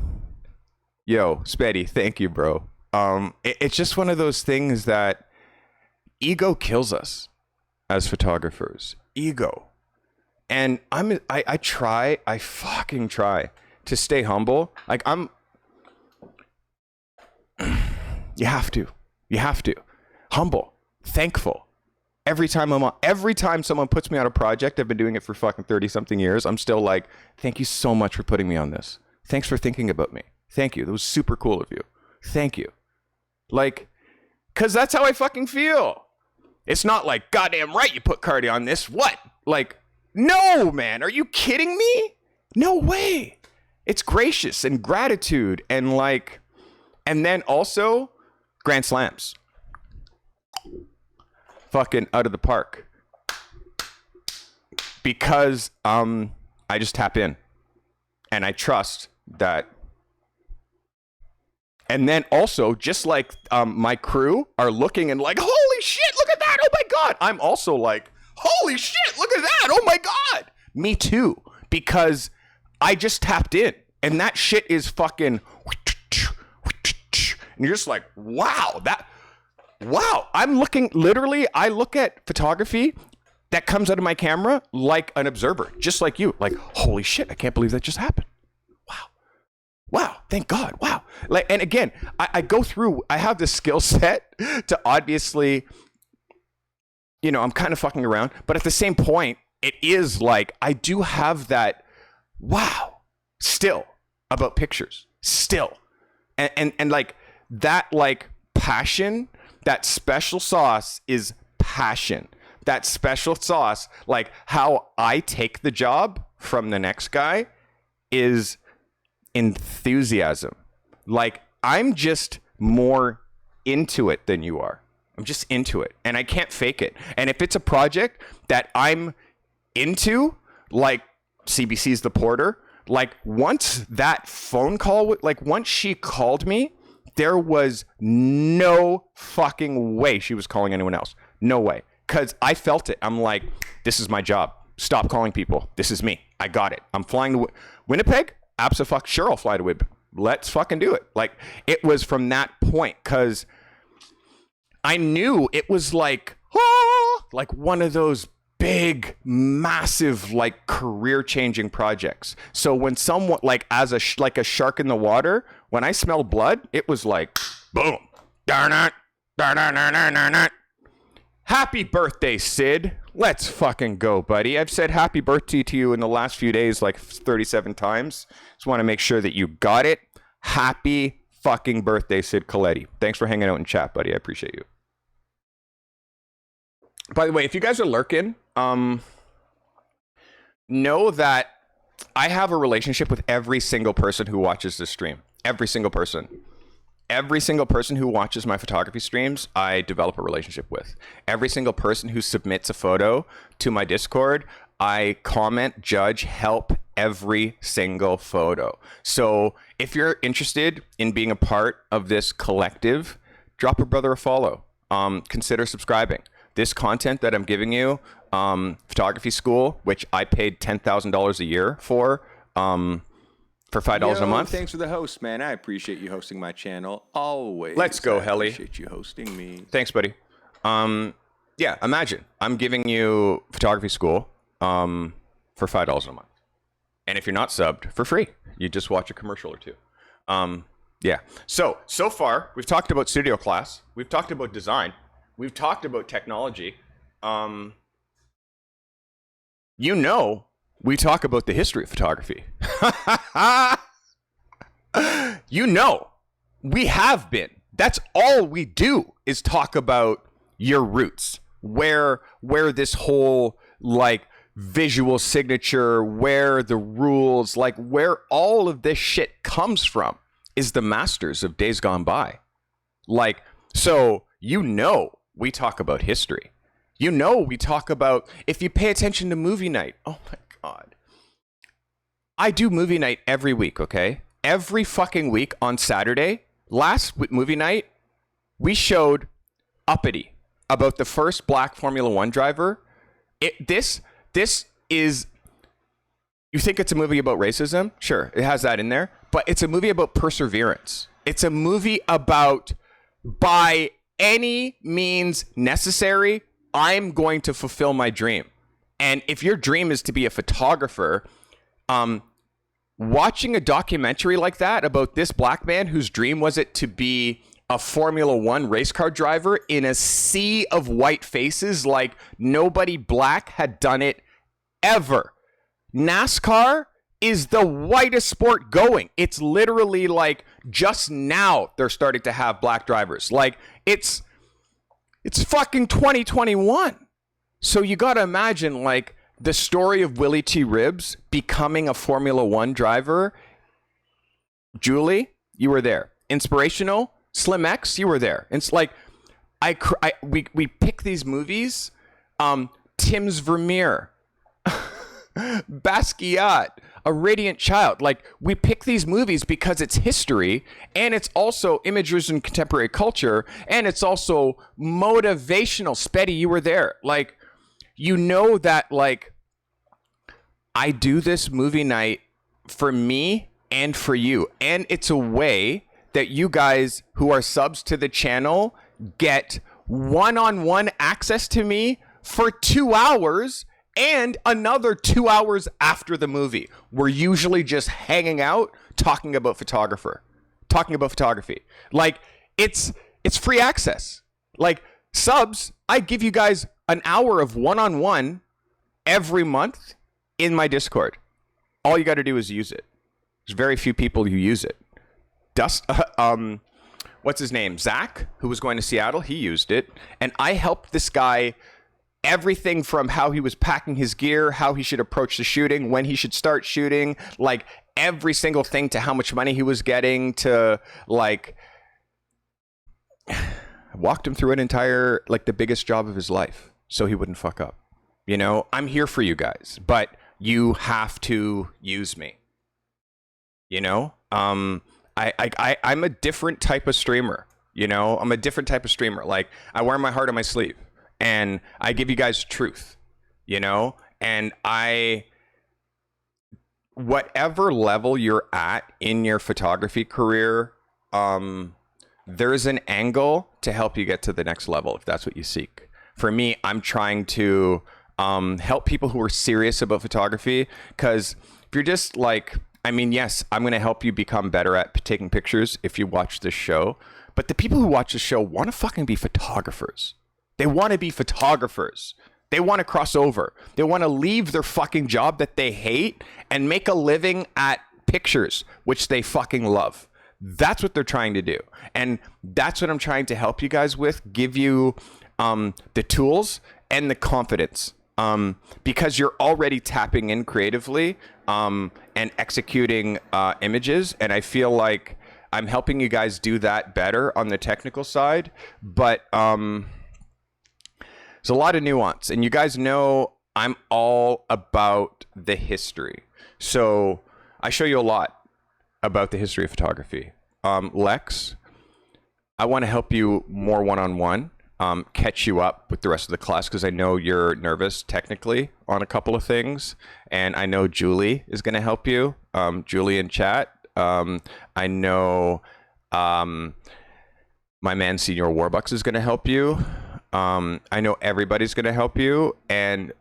Yo, Speddy, thank you, bro. It's just one of those things that ego kills us as photographers. Ego. And I fucking try to stay humble. Like You have to. You have to. Humble, thankful. Every time someone puts me on a project, I've been doing it for fucking 30 something years. I'm still like, thank you so much for putting me on this. Thanks for thinking about me. Thank you. That was super cool of you. Thank you. Like, cause that's how I fucking feel. It's not like, goddamn right you put Carty on this. What? Like, no, man. Are you kidding me? No way. It's gracious and gratitude and like, and then also grand slams. Fucking out of the park. Because I just tap in and I trust that. And then also, just like my crew are looking and like, holy shit, look at that. Oh my God. I'm also like, holy shit, look at that. Oh my God. Me too. Because I just tapped in and that shit is fucking, and you're just like, wow, I'm looking, literally, I look at photography that comes out of my camera like an observer, just like you, like, holy shit, I can't believe that just happened. Wow, thank God, wow. Like, and again, I go through, I have the skill set to obviously, you know, I'm kind of fucking around, but at the same point, it is like, I do have that, wow, still, about pictures, still. And like, that like passion, that special sauce is passion. That special sauce, like how I take the job from the next guy is enthusiasm. Like I'm just more into it than you are. I'm just into it and I can't fake it. And if it's a project that I'm into, like CBC's The Porter, like once that phone call, like once she called me, there was no fucking way she was calling anyone else. No way. Because I felt it. I'm like, this is my job. Stop calling people. This is me. I got it. I'm flying to Winnipeg. Absolutely. Sure, I'll fly to Winnipeg. Let's fucking do it. Like, it was from that point because I knew it was like, like one of those big, massive, like career-changing projects. So when someone, like as a like a shark in the water, when I smelled blood, it was like, boom, darn it, darn it, darn it, darn it. Happy birthday, Sid. Let's fucking go, buddy. I've said happy birthday to you in the last few days like 37 times. Just want to make sure that you got it. Happy fucking birthday, Sid Coletti. Thanks for hanging out in chat, buddy. I appreciate you. By the way, if you guys are lurking, know that I have a relationship with every single person who watches this stream. Every single person. Every single person who watches my photography streams, I develop a relationship with. Every single person who submits a photo to my Discord, I comment, judge, help every single photo. So if you're interested in being a part of this collective, drop a brother a follow. Consider subscribing. This content that I'm giving you, photography school, which I paid $10,000 a year for $5 a month. Thanks for the host, man. I appreciate you hosting my channel. Always. Let's go, Helly. Appreciate you hosting me. Thanks, buddy. Yeah, imagine I'm giving you photography school for $5 a month. And if you're not subbed, for free. You just watch a commercial or two. Yeah. So far, we've talked about studio class. We've talked about design. We've talked about technology. You know, we talk about the history of photography. You know, we have been. That's all we do is talk about your roots, where this whole like visual signature, where the rules, like where all of this shit comes from is the masters of days gone by. Like, so, you know, we talk about history. You know, we talk about, if you pay attention to movie night, oh my God. I do movie night every week, okay? Every fucking week on Saturday, movie night, we showed Uppity about the first black Formula One driver. This is, you think it's a movie about racism? Sure, it has that in there, but it's a movie about perseverance. It's a movie about, by any means necessary, I'm going to fulfill my dream. And if your dream is to be a photographer, watching a documentary like that about this black man whose dream was it to be a Formula One race car driver in a sea of white faces like nobody black had done it ever. NASCAR is the whitest sport going. It's literally like just now they're starting to have black drivers. Like it's fucking 2021. So you got to imagine like the story of Willie T. Ribbs becoming a Formula One driver. Julie, you were there. Inspirational, Slim X, you were there. It's like we pick these movies. Tim's Vermeer, Basquiat, A Radiant Child. Like we pick these movies because it's history and it's also images in contemporary culture and it's also motivational. Spetty, you were there. Like, you know that like I do this movie night for me and for you. And it's a way that you guys who are subs to the channel get one-on-one access to me for 2 hours and another 2 hours after the movie. We're usually just hanging out, talking about photography. Like it's free access. Like subs, I give you guys an hour of one-on-one every month in my Discord. All you got to do is use it. There's very few people who use it. What's his name? Zach, who was going to Seattle, he used it. And I helped this guy everything from how he was packing his gear, how he should approach the shooting, when he should start shooting, like every single thing, to how much money he was getting, to like walked him through an entire, like the biggest job of his life so he wouldn't fuck up. You know, I'm here for you guys, but you have to use me. You know, I'm a different type of streamer. You know, I'm a different type of streamer. Like I wear my heart on my sleeve and I give you guys truth, you know, and whatever level you're at in your photography career, there's an angle to help you get to the next level if that's what you seek. For me, I'm trying to help people who are serious about photography, because if you're just like, I mean, yes, I'm going to help you become better at taking pictures if you watch this show, but the people who watch the show want to fucking be photographers. They want to be photographers. They want to cross over. They want to leave their fucking job that they hate and make a living at pictures, which they fucking love. That's what they're trying to do. And that's what I'm trying to help you guys with, give you the tools and the confidence, because you're already tapping in creatively and executing images. And I feel like I'm helping you guys do that better on the technical side. But there's a lot of nuance. And you guys know I'm all about the history. So I show you a lot about the history of photography. Lex, I want to help you more one-on-one. Catch you up with the rest of the class, because I know you're nervous technically on a couple of things, and I know Julie is going to help you. Julie in chat. I know my man Senior Warbucks is going to help you. I know everybody's going to help you, and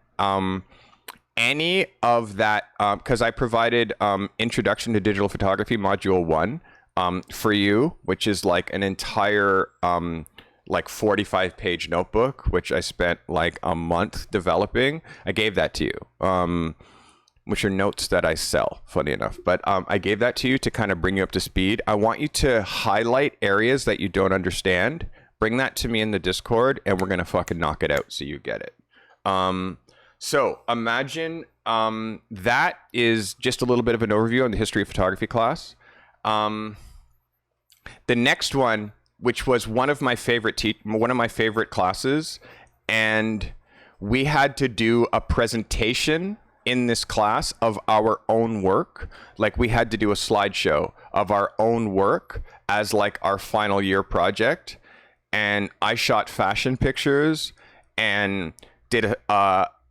any of that, because I provided Introduction to Digital Photography Module 1 for you, which is like an entire like 45-page notebook, which I spent like a month developing. I gave that to you, which are notes that I sell, funny enough. But I gave that to you to kind of bring you up to speed. I want you to highlight areas that you don't understand. Bring that to me in the Discord, and we're going to fucking knock it out so you get it. So imagine that is just a little bit of an overview on the history of photography class. The next one, which was one of my favorite classes, and we had to do a presentation in this class of our own work. Like we had to do a slideshow of our own work as like our final year project. And I shot fashion pictures and did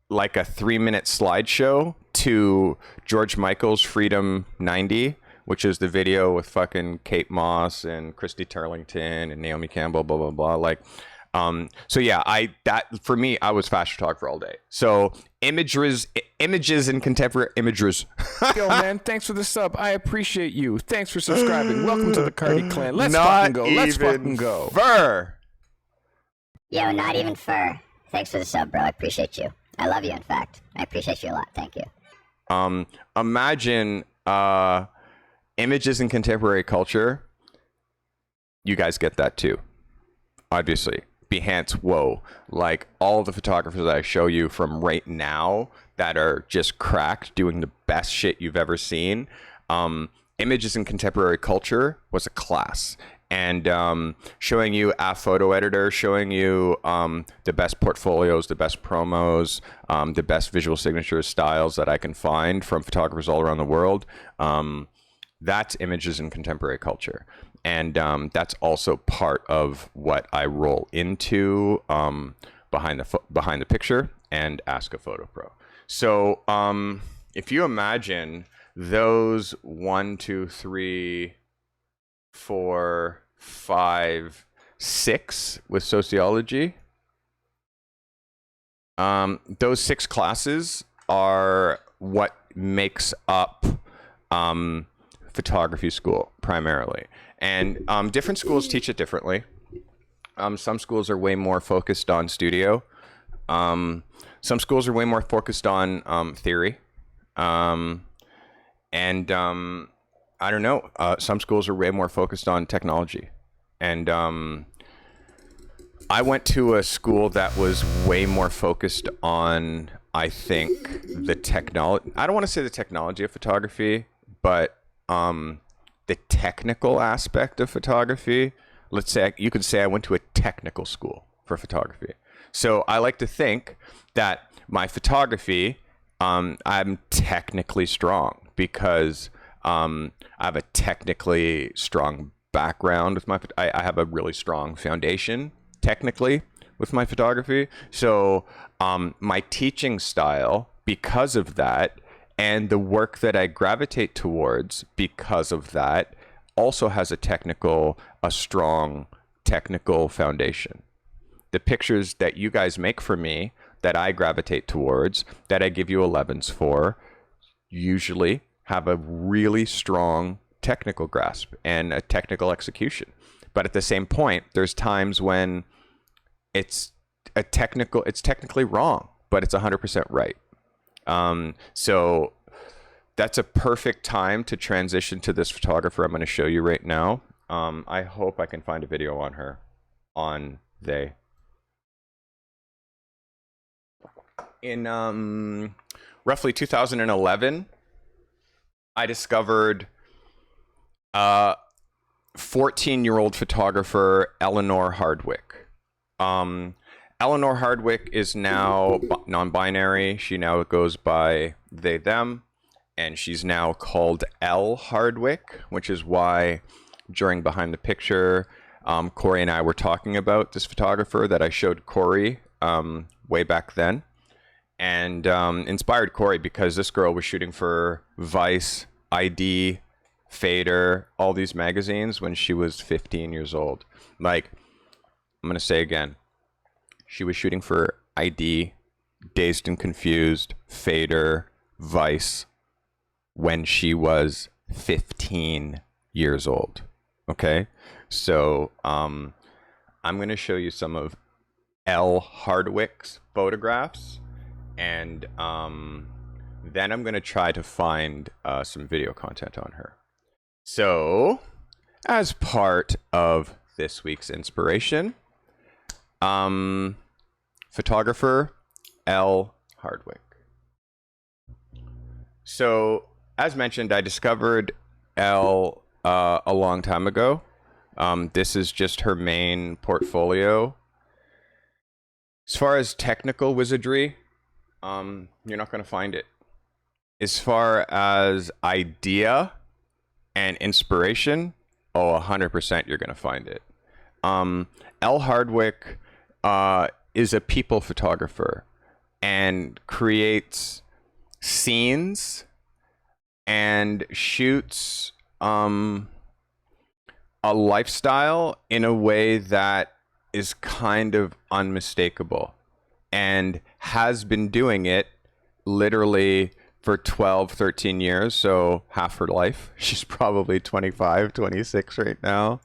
like a 3-minute slideshow to George Michael's Freedom 90, which is the video with fucking Kate Moss and Christy Turlington and Naomi Campbell, blah, blah, blah. Like, So yeah, for me, I was fashion photographer all day. So images and contemporary images. Yo, man, thanks for the sub. I appreciate you. Thanks for subscribing. Welcome to the Carty clan. Let's Not fucking go. Let's even fucking go. Fur. Yo, not even fur. Thanks for the sub, bro. I appreciate you. I love you, in fact. I appreciate you a lot. Thank you. Imagine images in contemporary culture. You guys get that too, obviously. Behance, whoa. Like all the photographers that I show you from right now that are just cracked, doing the best shit you've ever seen. Images in contemporary culture was a class. And showing you a photo editor, showing you the best portfolios, the best promos, the best visual signature styles that I can find from photographers all around the world. That's images in contemporary culture. And that's also part of what I roll into behind the picture and Ask a Photo Pro. So if you imagine those 1, 2, 3, 4, 5, 6 with sociology, those 6 classes are what makes up photography school primarily. And different schools teach it differently. Some schools are way more focused on studio. Some schools are way more focused on theory. And I don't know. Some schools are way more focused on technology. And I went to a school that was way more focused on, I think, the technology. I don't want to say the technology of photography, but the technical aspect of photography. Let's say you could say I went to a technical school for photography. So I like to think that my photography, I'm technically strong because I have a technically strong background with I have a really strong foundation technically with my photography. So my teaching style, because of that, and the work that I gravitate towards because of that, also has a strong technical foundation. The pictures that you guys make for me, that I gravitate towards, that I give you 11s for, usually have a really strong technical grasp and a technical execution. But at the same point, there's times when it's technically wrong, but it's 100% right. So that's a perfect time to transition to this photographer I'm going to show you right now. I hope I can find a video on her, in roughly 2011, I discovered 14-year-old photographer Eleanor Hardwick. Eleanor Hardwick is now non-binary. She now goes by they, them, and she's now called L Hardwick, which is why during Behind the Picture, Corey and I were talking about this photographer that I showed Corey way back then, and inspired Corey because this girl was shooting for Vice, ID, Fader, all these magazines when she was 15 years old. Like, I'm going to say again, she was shooting for ID, Dazed and Confused, Fader, Vice, when she was 15 years old. Okay? So, I'm going to show you some of L. Hardwick's photographs, and then I'm going to try to find some video content on her. So, as part of this week's inspiration, photographer L. Hardwick. So, as mentioned, I discovered L a long time ago. This is just her main portfolio. As far as technical wizardry, you're not going to find it. As far as idea and inspiration, 100% you're going to find it. L. Hardwick is a people photographer and creates scenes and shoots a lifestyle in a way that is kind of unmistakable and has been doing it literally for 12, 13 years, so half her life. She's probably 25, 26 right now.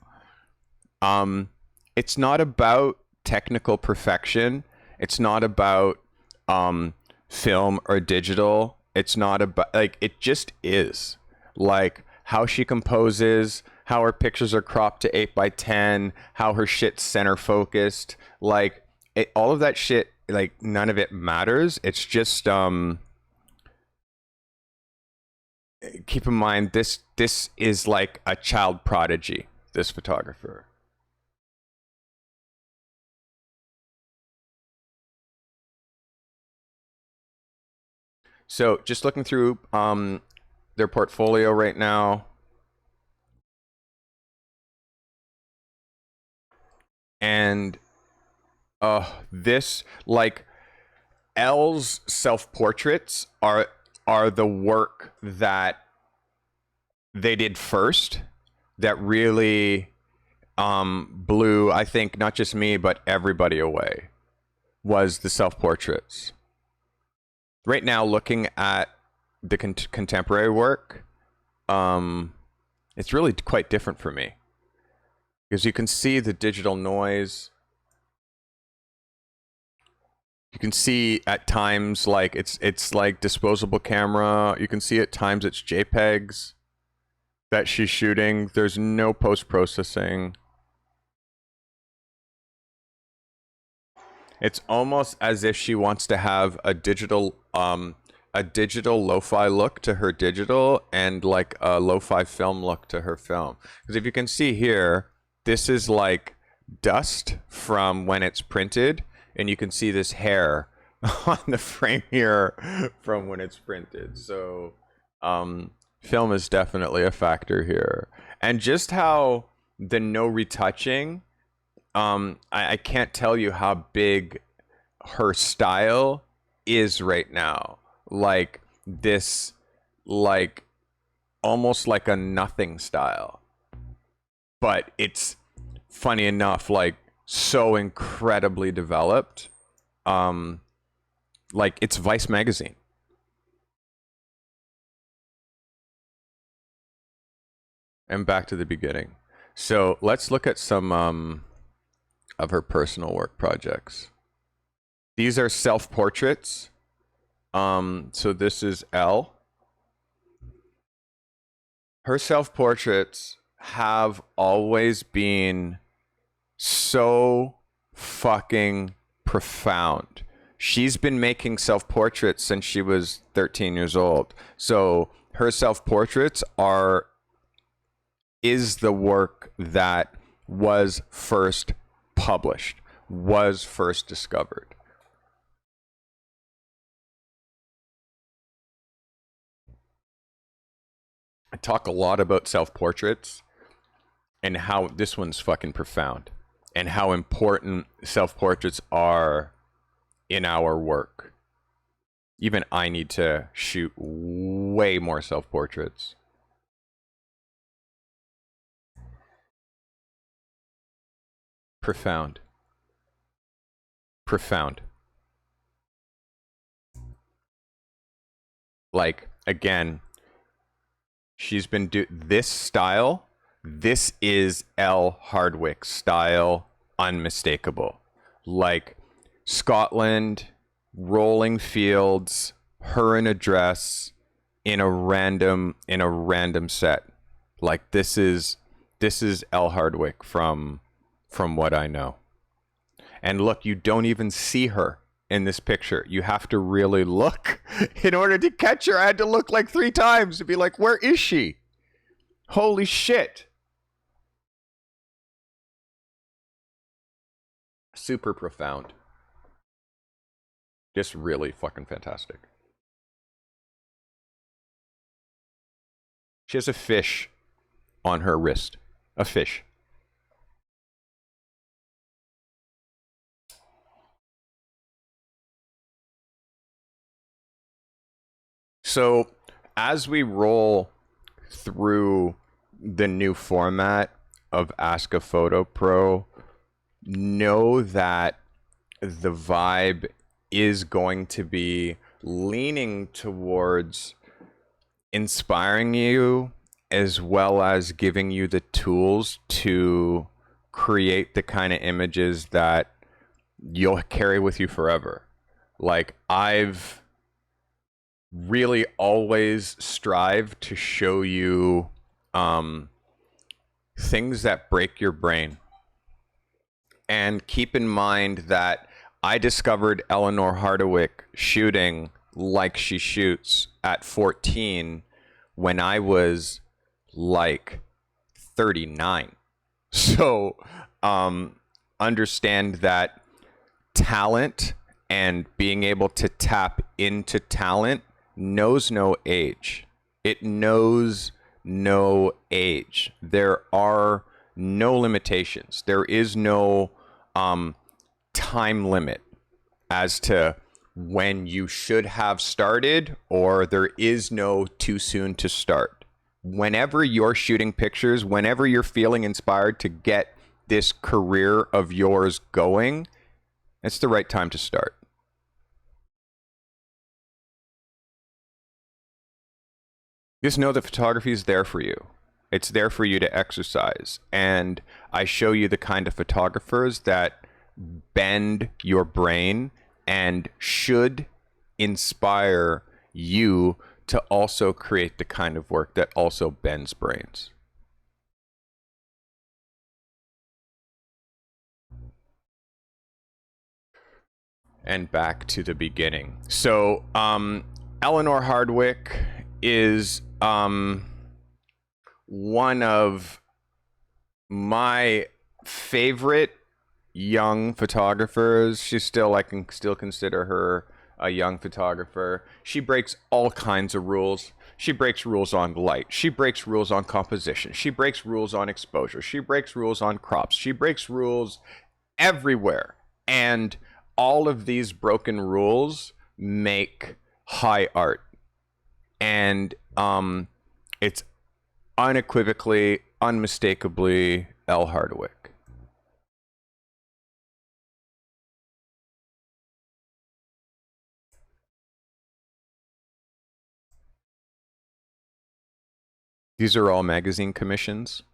It's not about technical perfection. It's not about film or digital. It's not about, like, it just is. Like, how she composes, how her pictures are cropped to 8x10, how her shit's center focused. Like, all of that shit, like, none of it matters. It's just, keep in mind, this is like a child prodigy, this photographer. So just looking through their portfolio right now. And this, like, Elle's self-portraits are the work that they did first that really blew, I think, not just me, but everybody away, was the self-portraits. Right now, looking at the contemporary work, it's really quite different for me. Because you can see the digital noise. You can see at times, like, it's like disposable camera. You can see at times it's JPEGs that she's shooting. There's no post-processing. It's almost as if she wants to have a digital lo-fi look to her digital and like a lo-fi film look to her film. Because if you can see here, this is like dust from when it's printed, and you can see this hair on the frame here from when it's printed. So film is definitely a factor here. And just how the no retouching, I can't tell you how big her style is right now. Like this, like almost like a nothing style. But it's, funny enough, like so incredibly developed. Like it's Vice magazine. And back to the beginning. So let's look at some of her personal work projects. These are self-portraits. So this is Elle. Her self-portraits have always been so fucking profound. She's been making self-portraits since she was 13 years old. So her self-portraits is the work that was first published, was first discovered. I talk a lot about self-portraits and how this one's fucking profound and how important self-portraits are in our work. Even I need to shoot way more self-portraits. Profound. Profound. Like, again, she's been this style. This is Eleanor Hardwick style, unmistakable. Like Scotland, rolling fields, her in a dress, in a random set. Like this is Eleanor Hardwick from what I know. And look, you don't even see her in this picture. You have to really look in order to catch her. I had to look like 3 times to be like, where is she? Holy shit. Super profound. Just really fucking fantastic. She has a fish on her wrist. A fish. So as we roll through the new format of Ask a Photo Pro, know that the vibe is going to be leaning towards inspiring you as well as giving you the tools to create the kind of images that you'll carry with you forever. Like, I've really always strived to show you things that break your brain. And keep in mind that I discovered Eleanor Hardwick shooting like she shoots at 14 when I was like 39. So understand that talent and being able to tap into talent knows no age. It knows no age. There are no limitations. There is no time limit as to when you should have started, or there is no too soon to start. Whenever you're shooting pictures, whenever you're feeling inspired to get this career of yours going, it's the right time to start. Just know that photography is there for you. It's there for you to exercise. And I show you the kind of photographers that bend your brain and should inspire you to also create the kind of work that also bends brains. And back to the beginning. So, Eleanor Hardwick is one of my favorite young photographers. She's still, I can still consider her a young photographer. She breaks all kinds of rules. She breaks rules on light. She breaks rules on composition. She breaks rules on exposure. She breaks rules on crops. She breaks rules everywhere. And all of these broken rules make high art. And it's unequivocally, unmistakably Elle Hardwick. These are all magazine commissions.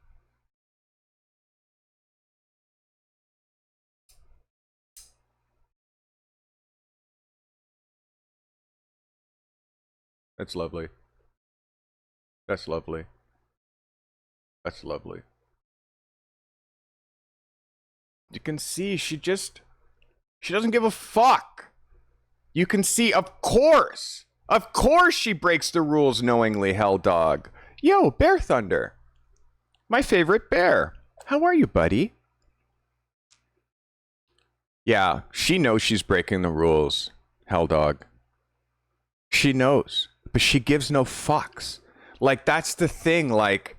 That's lovely. That's lovely. That's lovely. You can see she doesn't give a fuck. You can see, of course she breaks the rules knowingly, Hell Dog. Yo, Bear Thunder. My favorite bear. How are you, buddy? Yeah, she knows she's breaking the rules, Hell Dog. She knows, but she gives no fucks. Like, that's the thing. Like,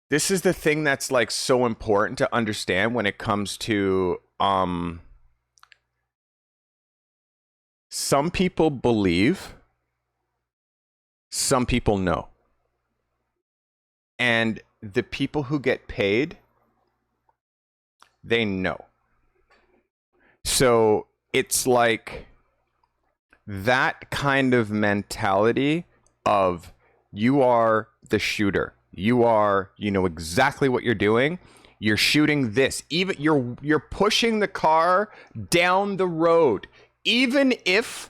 this is the thing that's like so important to understand when it comes to some people believe, some people know. And the people who get paid, they know. So it's like that kind of mentality of you are the shooter. You know exactly what you're doing. You're shooting this. Even you're pushing the car down the road. Even if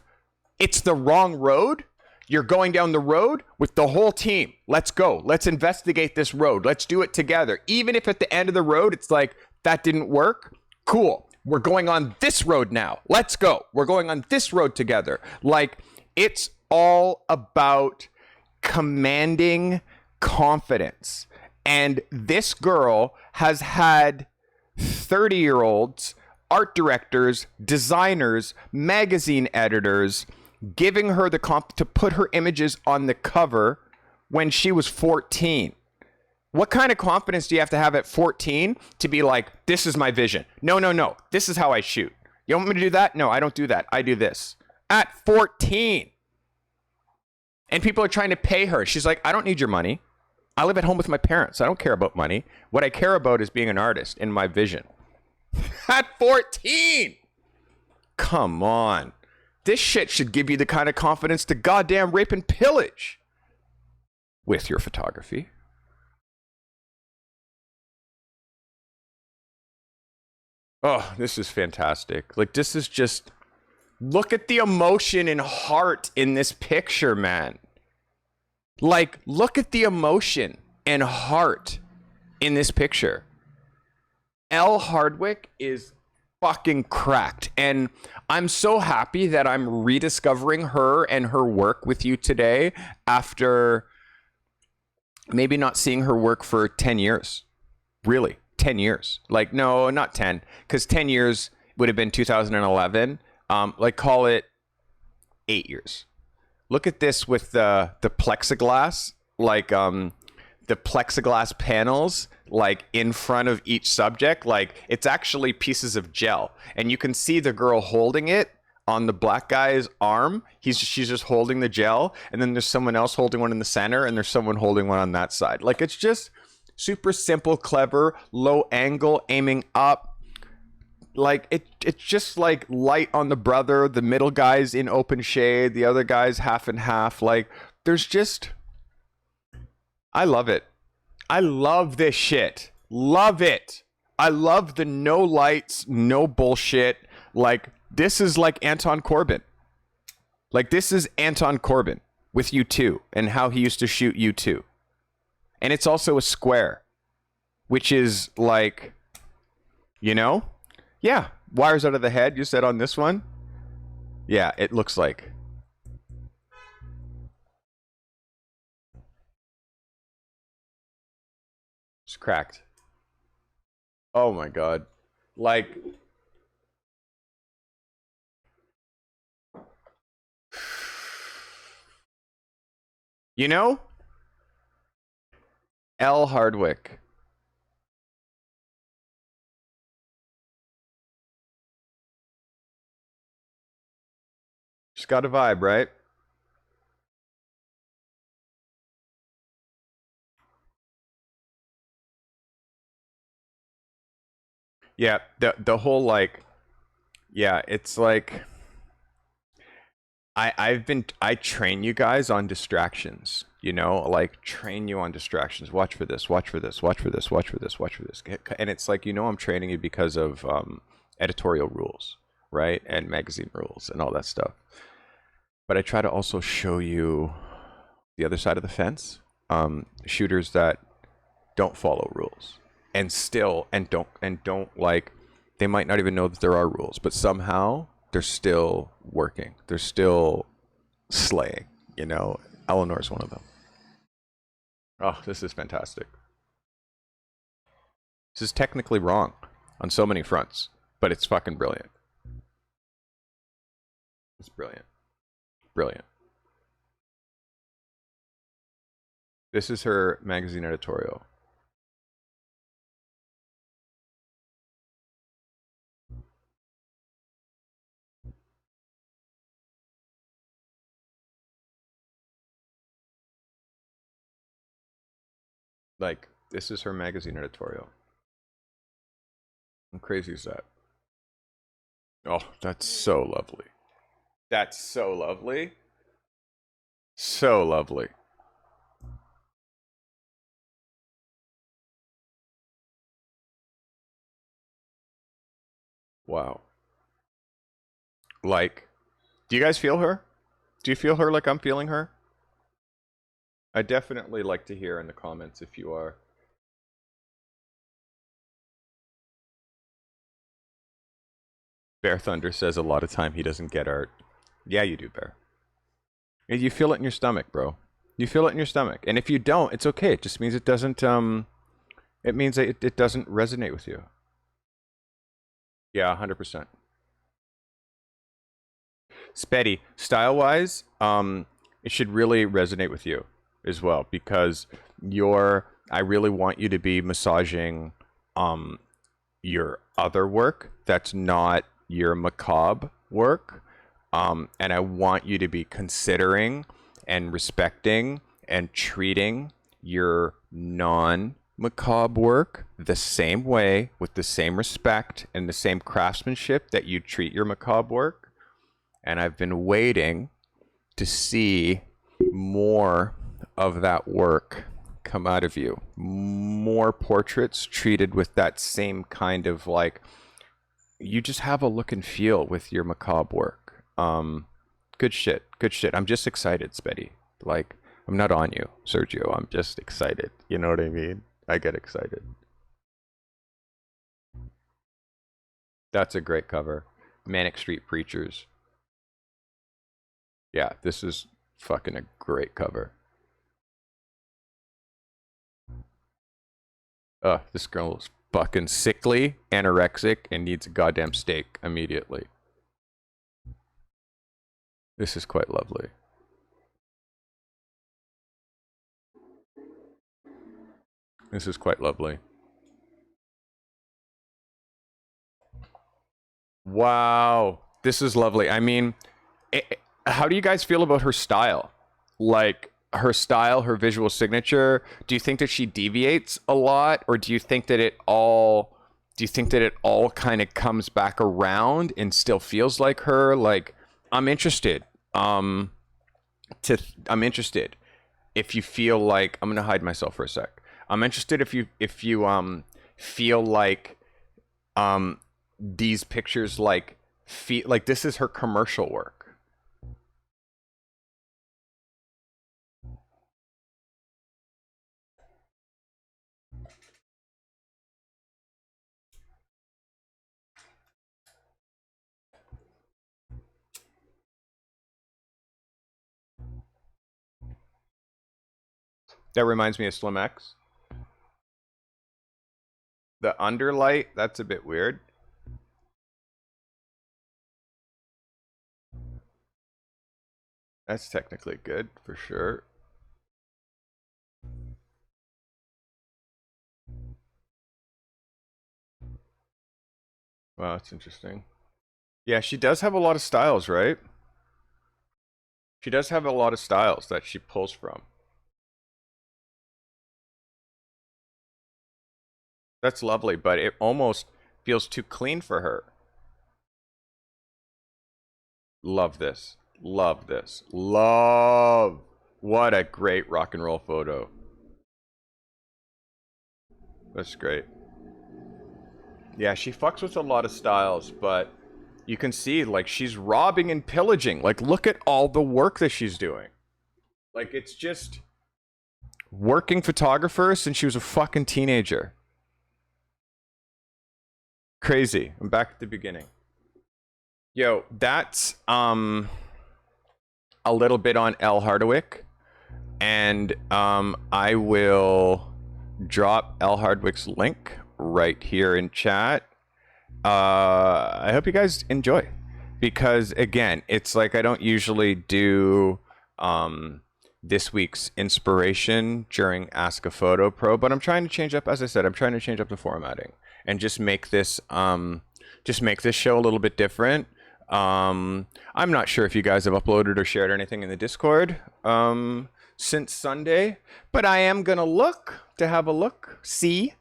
it's the wrong road, you're going down the road with the whole team. Let's go. Let's investigate this road. Let's do it together. Even if at the end of the road, it's like, that didn't work. Cool. We're going on this road now. Let's go. We're going on this road together. Like, it's all about commanding confidence. And this girl has had 30-year-olds, art directors, designers, magazine editors giving her the to put her images on the cover when she was 14. What kind of confidence do you have to have at 14 to be like, this is my vision? No. This is how I shoot. You want me to do that? No, I don't do that. I do this. At 14. And people are trying to pay her. She's like, I don't need your money. I live at home with my parents. I don't care about money. What I care about is being an artist in my vision. At 14! Come on. This shit should give you the kind of confidence to goddamn rape and pillage with your photography. Oh, this is fantastic. Like, this is just... Look at the emotion and heart in this picture, man. Like, look at the emotion and heart in this picture. Elle Hardwick is fucking cracked. And I'm so happy that I'm rediscovering her and her work with you today after maybe not seeing her work for 10 years. Really, 10 years. Like, no, not 10, because 10 years would have been 2011. Like, call it 8 years. Look at this with the plexiglass, like the plexiglass panels, like in front of each subject. Like, it's actually pieces of gel, and you can see the girl holding it on the black guy's arm. She's just holding the gel, and then there's someone else holding one in the center, and there's someone holding one on that side. Like, it's just super simple, clever, low angle, aiming up. Like, it's just like light on the brother, the middle guy's in open shade, the other guy's half and half. Like, there's just, I love it. I love this shit. Love it. I love the no lights, no bullshit. Like, this is like Anton Corbijn. Like, this is Anton Corbijn with U2 and how he used to shoot U2. And it's also a square, which is like, you know? Yeah, wires out of the head, you said on this one? Yeah, it looks like. It's cracked. Oh my god. Like... You know? Elle Hardwick. Just got a vibe, right? Yeah, the whole, like, yeah, it's like I train you guys on distractions, you know, like, train you on distractions. Watch for this, watch for this, watch for this, watch for this, watch for this. And it's like, you know, I'm training you because of editorial rules, right? And magazine rules and all that stuff. But I try to also show you the other side of the fence. Shooters that don't follow rules and don't like, they might not even know that there are rules, but somehow they're still working. They're still slaying, you know. Eleanor's one of them. Oh, this is fantastic. This is technically wrong on so many fronts, but it's fucking brilliant. It's brilliant. Brilliant. This is her magazine editorial. Like, this is her magazine editorial. How crazy is that? Oh, that's so lovely. That's so lovely. So lovely. Wow. Like, do you guys feel her? Do you feel her like I'm feeling her? I definitely like to hear in the comments if you are. Bear Thunder says a lot of time he doesn't get art. Yeah, you do, Bear. You feel it in your stomach, bro. You feel it in your stomach. And if you don't, it's okay. It just means it doesn't, it means that it doesn't resonate with you. Yeah, 100%. Spetty, style-wise, it should really resonate with you as well, because I really want you to be massaging your other work that's not your macabre work, and I want you to be considering and respecting and treating your non macabre work the same way, with the same respect and the same craftsmanship that you treat your macabre work. And I've been waiting to see more of that work come out of you. More portraits treated with that same kind of like, you just have a look and feel with your macabre work. Good shit. Good shit. I'm just excited, Spetty. Like, I'm not on you, Sergio. I'm just excited. You know what I mean? I get excited. That's a great cover. Manic Street Preachers. Yeah, this is fucking a great cover. This girl is fucking sickly, anorexic, and needs a goddamn steak immediately. This is quite lovely. This is quite lovely. Wow. This is lovely. I mean, how do you guys feel about her style? Like, her style, her visual signature. Do you think that she deviates a lot, or do you think that it all kind of comes back around and still feels like her? Like, I'm interested. I'm interested if you feel like, I'm gonna hide myself for a sec. I'm interested if you feel like these pictures like feel like this is her commercial work. That reminds me of Slim X. The underlight, that's a bit weird. That's technically good, for sure. Wow, that's interesting. Yeah, she does have a lot of styles, right? She does have a lot of styles that she pulls from. That's lovely, but it almost feels too clean for her. Love this. Love this. Love. What a great rock and roll photo. That's great. Yeah, she fucks with a lot of styles, but you can see, like, she's robbing and pillaging. Like, look at all the work that she's doing. Like, it's just working photographer since she was a fucking teenager. Crazy. I'm back at the beginning. Yo, that's a little bit on Elle Hardwick, and I will drop Elle Hardwick's link right here in chat. I hope you guys enjoy, because again, it's like I don't usually do this week's inspiration during Ask a Photo Pro, but I'm trying to change up, as I said, I'm trying to change up the formatting and just make this show a little bit different. I'm not sure if you guys have uploaded or shared anything in the Discord since Sunday, but I am gonna look to have a look, see.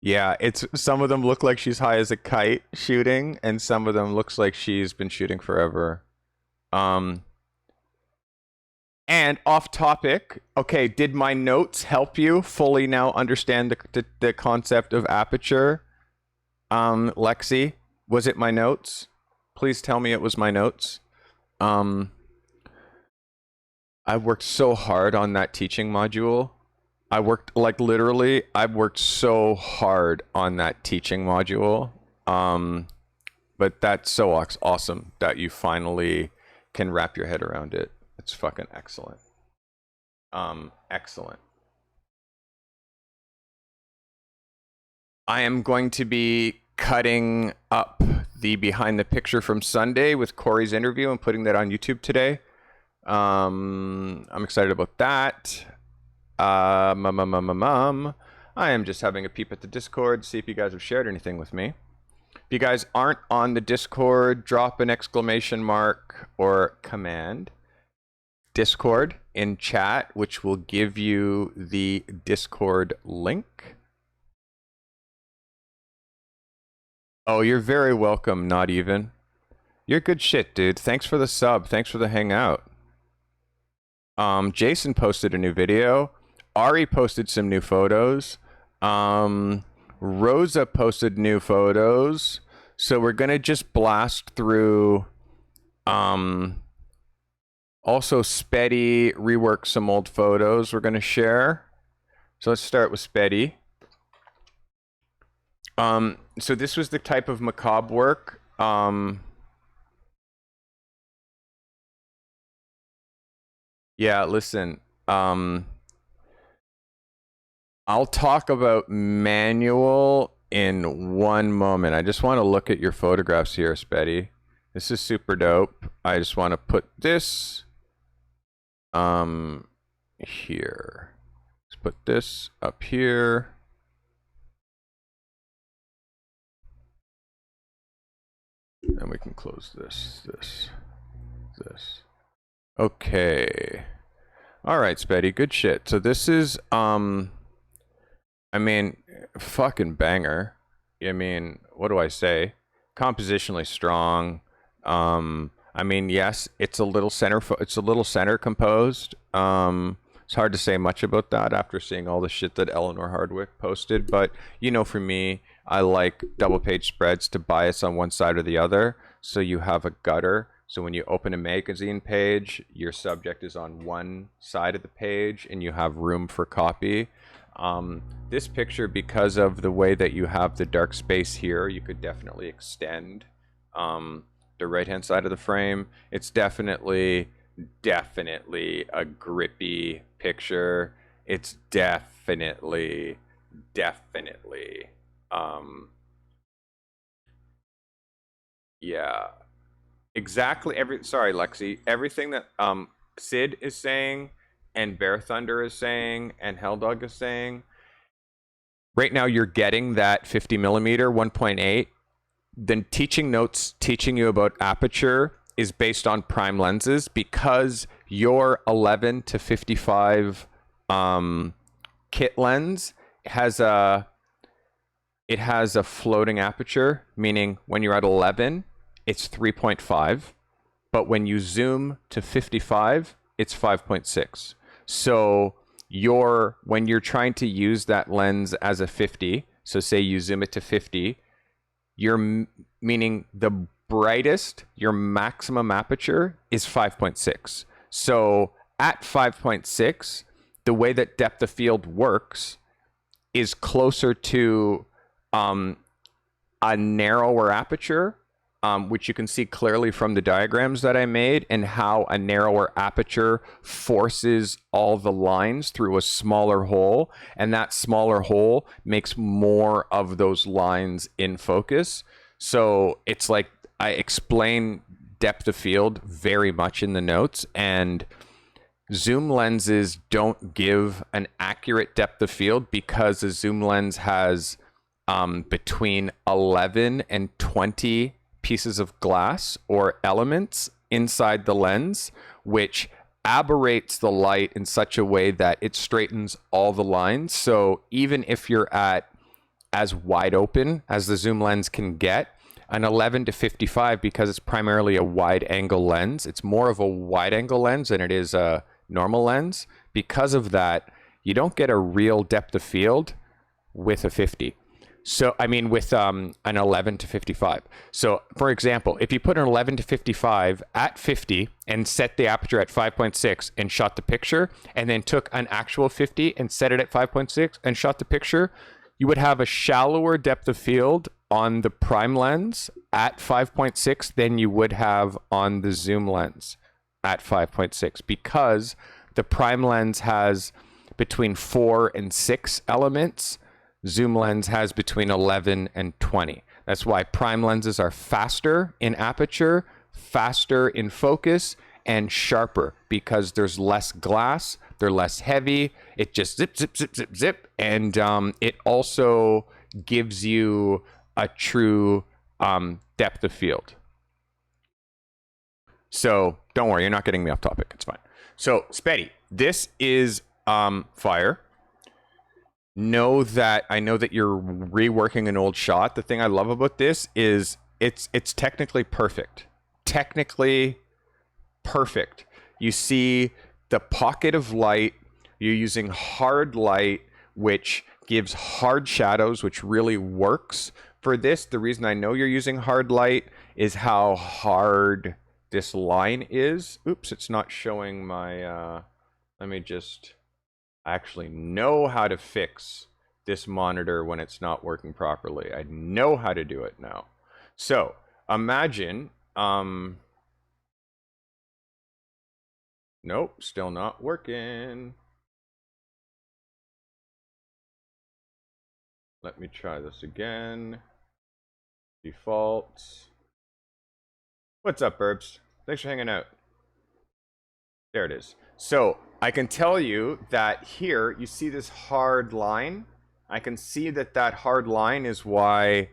Yeah, it's some of them look like she's high as a kite shooting, and some of them looks like she's been shooting forever. And off topic, okay, did my notes help you fully now understand the concept of aperture? Lexi, was it my notes? Please tell me it was my notes. I worked so hard on that teaching module. I've worked so hard on that teaching module. But that's so awesome that you finally can wrap your head around it. It's fucking excellent. Excellent. I am going to be cutting up the behind the picture from Sunday with Corey's interview and putting that on YouTube today. I'm excited about that. I am just having a peep at the Discord, see if you guys have shared anything with me. If you guys aren't on the Discord, drop an exclamation mark or command Discord in chat, which will give you the Discord link. Oh, you're very welcome, Not Even. You're good shit, dude. Thanks for the sub. Thanks for the hangout. Jason posted a new video. Ari posted some new photos. Rosa posted new photos. So we're gonna just blast through. Also, Spetty reworked some old photos we're gonna share. So let's start with Spetty. So this was the type of macabre work. Yeah, listen. I'll talk about manual in one moment. I just want to look at your photographs here, Spetty. This is super dope. I just want to put this here. Let's put this up here. And we can close this. Okay. All right, Spetty, good shit. So this is I mean, fucking banger. I mean, what do I say? Compositionally strong. I mean, yes, it's a little center composed. It's hard to say much about that after seeing all the shit that Eleanor Hardwick posted, but you know, for me, I like double page spreads to bias on one side or the other, so you have a gutter. So when you open a magazine page, your subject is on one side of the page and you have room for copy. This picture, because of the way that you have the dark space here, you could definitely extend the right hand side of the frame. It's definitely a grippy picture. It's definitely yeah, exactly. Sorry, Lexi, everything that Sid is saying and Bear Thunder is saying and Helldog is saying, right now you're getting that 50 millimeter 1.8. Then teaching notes teaching you about aperture is based on prime lenses, because your 11 to 55 kit lens has a floating aperture, meaning when you're at 11 it's 3.5, but when you zoom to 55 it's 5.6. So when you're trying to use that lens as a 50, so say you zoom it to 50, you're meaning the brightest, your maximum aperture is 5.6. So at 5.6, the way that depth of field works is closer to a narrower aperture, which you can see clearly from the diagrams that I made, and how a narrower aperture forces all the lines through a smaller hole, and that smaller hole makes more of those lines in focus. So it's like I explain depth of field very much in the notes, and zoom lenses don't give an accurate depth of field because a zoom lens has between 11 and 20 pieces of glass or elements inside the lens, which aberrates the light in such a way that it straightens all the lines. So even if you're at as wide open as the zoom lens can get, an 11 to 55, because it's primarily a wide angle lens, it's more of a wide angle lens than it is a normal lens. Because of that, you don't get a real depth of field with a 50. So, I mean, with an 11 to 55. So, for example, if you put an 11 to 55 at 50 and set the aperture at 5.6 and shot the picture, and then took an actual 50 and set it at 5.6 and shot the picture, you would have a shallower depth of field on the prime lens at 5.6 than you would have on the zoom lens at 5.6, because the prime lens has between 4 and 6 elements. Zoom lens has between 11 and 20. That's why prime lenses are faster in aperture, faster in focus, and sharper, because there's less glass, they're less heavy, it just zip, zip, zip, zip, zip, and it also gives you a true depth of field. So don't worry, you're not getting me off topic, it's fine. So, Spetty, this is fire. I know that you're reworking an old shot. The thing I love about this is it's technically perfect. Technically perfect. You see the pocket of light. You're using hard light, which gives hard shadows, which really works for this. The reason I know you're using hard light is how hard this line is. Oops, it's not showing my let me just actually know how to fix this monitor when it's not working properly. I know how to do it now. So imagine nope, still not working. Let me try this again. Default. What's up, Burbs? Thanks for hanging out. There it is. So I can tell you that here you see this hard line. I can see that that hard line is why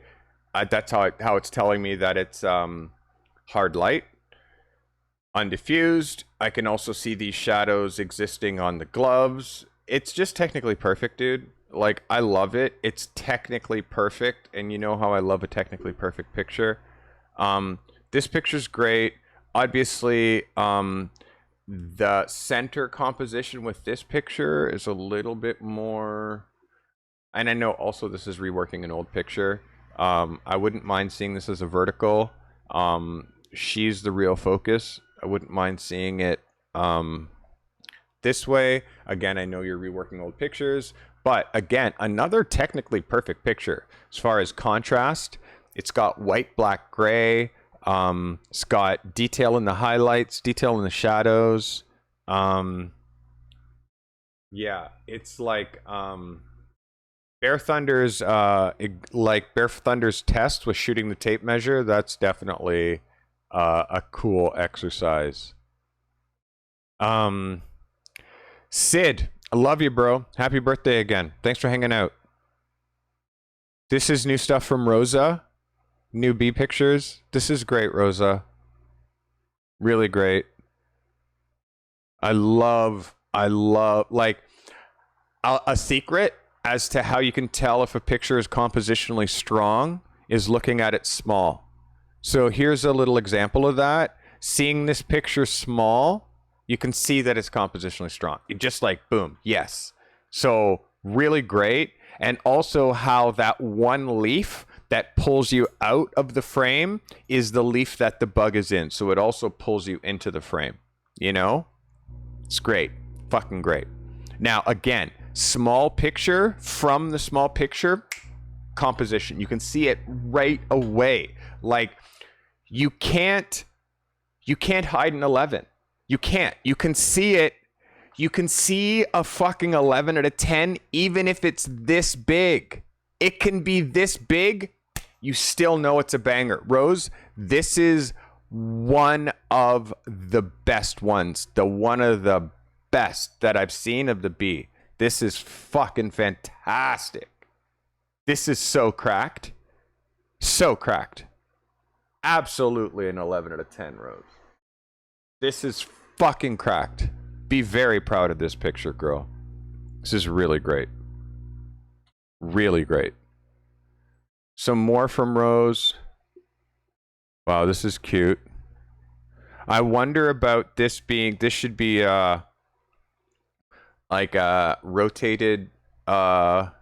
that's how it's telling me that it's hard light. Undiffused. I can also see these shadows existing on the gloves. It's just technically perfect, dude. Like, I love it. It's technically perfect, and you know how I love a technically perfect picture. This picture's great. Obviously, the center composition with this picture is a little bit more, and I know also this is reworking an old picture. I wouldn't mind seeing this as a vertical. She's the real focus. I wouldn't mind seeing it this way. Again, I know you're reworking old pictures, but again, another technically perfect picture as far as contrast. It's got white, black, gray. It's got detail in the highlights, detail in the shadows. Yeah, it's like Bear Thunder's Bear Thunder's test with shooting the tape measure. That's definitely a cool exercise. Sid, I love you, bro. Happy birthday again. Thanks for hanging out. This is new stuff from Rosa. New bee pictures. This is great, Rosa. Really great. I love like a secret as to how you can tell if a picture is compositionally strong is looking at it small. So here's a little example of that. Seeing this picture small, you can see that it's compositionally strong. Just like, boom, yes. So really great. And also how that one leaf that pulls you out of the frame is the leaf that the bug is in. So it also pulls you into the frame. You know? It's great. Fucking great. Now, again, small picture, from the small picture, composition. You can see it right away. Like, you can't hide an 11. You can't. You can see it. You can see a fucking 11 out of 10, even if it's this big. It can be this big. You still know it's a banger. Rose, this is one of the best ones. One of the best that I've seen of the bee. This is fucking fantastic. This is so cracked. So cracked. Absolutely an 11 out of 10, Rose. This is fucking cracked. Be very proud of this picture, girl. This is really great. Really great. Some more from Rose. Wow, this is cute. I wonder about this being, this should be like rotated clockwise.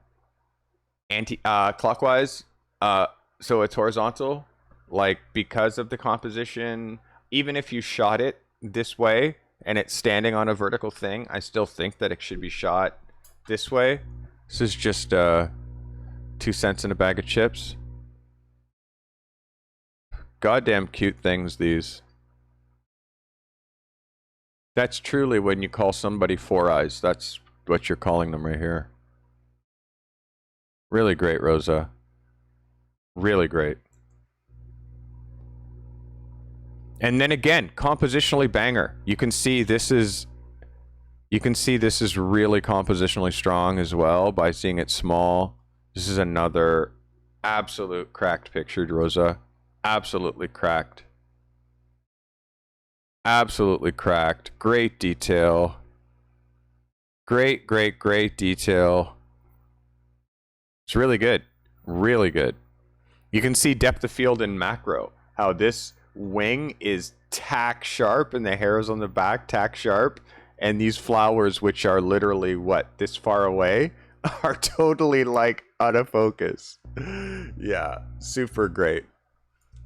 So it's horizontal, like because of the composition. Even if you shot it this way and it's standing on a vertical thing, I still think that it should be shot this way. This is just 2 cents in a bag of chips. Goddamn cute things, these. That's truly when you call somebody four eyes. That's what you're calling them right here. Really great, Rosa. Really great. And then again, compositionally banger. You can see this is really compositionally strong as well by seeing it small. This is another absolute cracked picture, Rosa. Absolutely cracked. Absolutely cracked. Great detail. Great detail. It's really good. Really good. You can see depth of field in macro. How this wing is tack sharp and the hairs on the back tack sharp. And these flowers, which are literally, this far away, are totally like out of focus. Yeah, super great.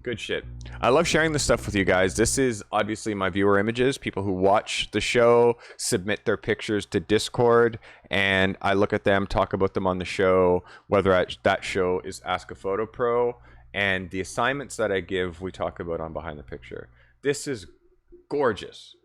Good shit. I love sharing this stuff with you guys. This is obviously my viewer images. People who watch the show submit their pictures to Discord, and I look at them, talk about them on the show, whether that show is Ask a Photo Pro, and the assignments that I give, we talk about on Behind the Picture. This is gorgeous.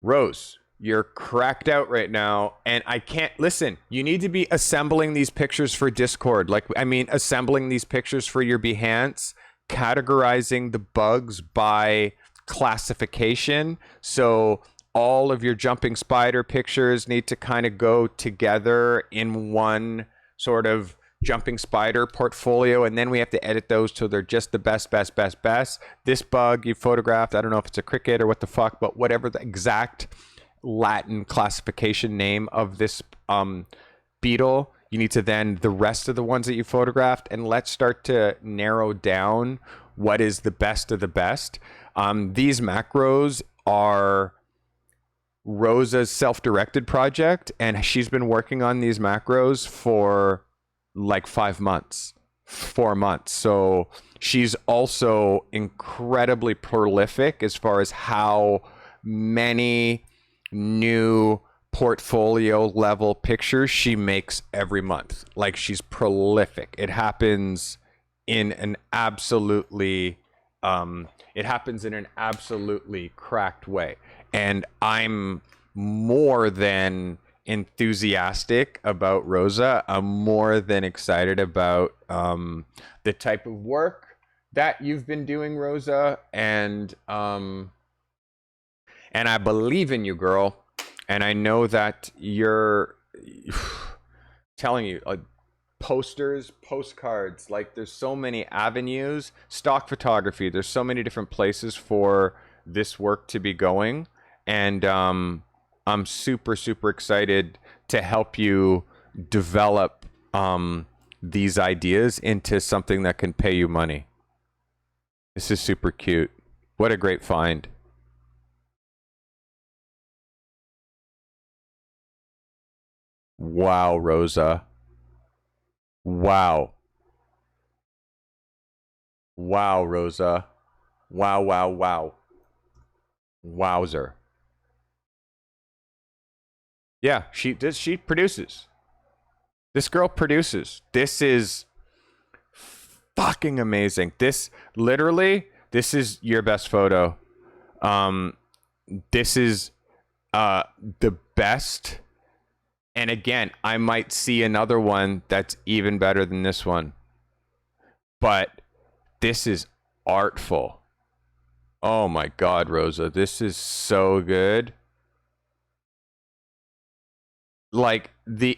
Rose, you're cracked out right now, and I can't listen. You need to be assembling these pictures for Discord. Assembling these pictures for your Behance, categorizing the bugs by classification. So all of your jumping spider pictures need to kind of go together in one sort of jumping spider portfolio, and then we have to edit those till they're just the best. This bug you photographed, I don't know if it's a cricket or what the fuck, but whatever the exact Latin classification name of this beetle, you need to then the rest of the ones that you photographed, and let's start to narrow down what is the best of the best. These macros are Rosa's self-directed project, and she's been working on these macros for like 4 months. So she's also incredibly prolific as far as how many new portfolio level pictures she makes every month. Like, she's prolific. It happens in an absolutely cracked way. And I'm more than enthusiastic about Rosa. I'm more than excited about the type of work that you've been doing, Rosa, and I believe in you, girl. And I know that you're telling you, posters, postcards, like there's so many avenues, stock photography, there's so many different places for this work to be going. And I'm super excited to help you develop these ideas into something that can pay you money. This is super cute. What a great find. Wow, Rosa. Wow. Wow, Rosa. Wow. Wowzer. Yeah, she produces. This girl produces. This is fucking amazing. This is your best photo. This is the best. And again, I might see another one that's even better than this one. But this is artful. Oh my God, Rosa, this is so good. Like, the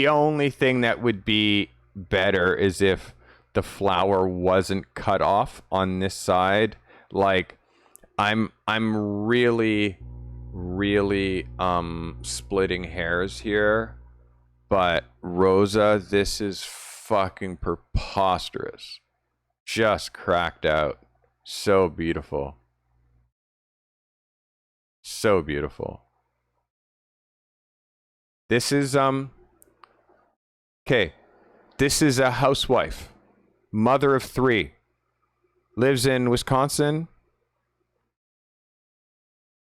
only thing that would be better is if the flower wasn't cut off on this side. Like, I'm really splitting hairs here, but Rosa, this is fucking preposterous. Just cracked out. So beautiful. So beautiful. This is okay. This is a housewife, mother of 3, lives in Wisconsin.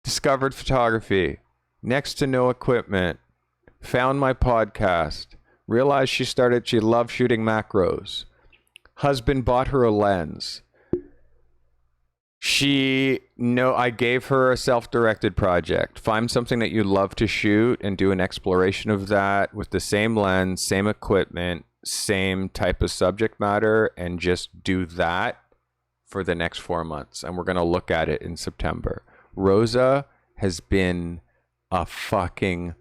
Discovered photography, next to no equipment, found my podcast, realized she loved shooting macros. Husband bought her a lens. I gave her a self-directed project. Find something that you love to shoot and do an exploration of that with the same lens, same equipment, same type of subject matter, and just do that for the next 4 months. And we're going to look at it in September. Rosa has been a fucking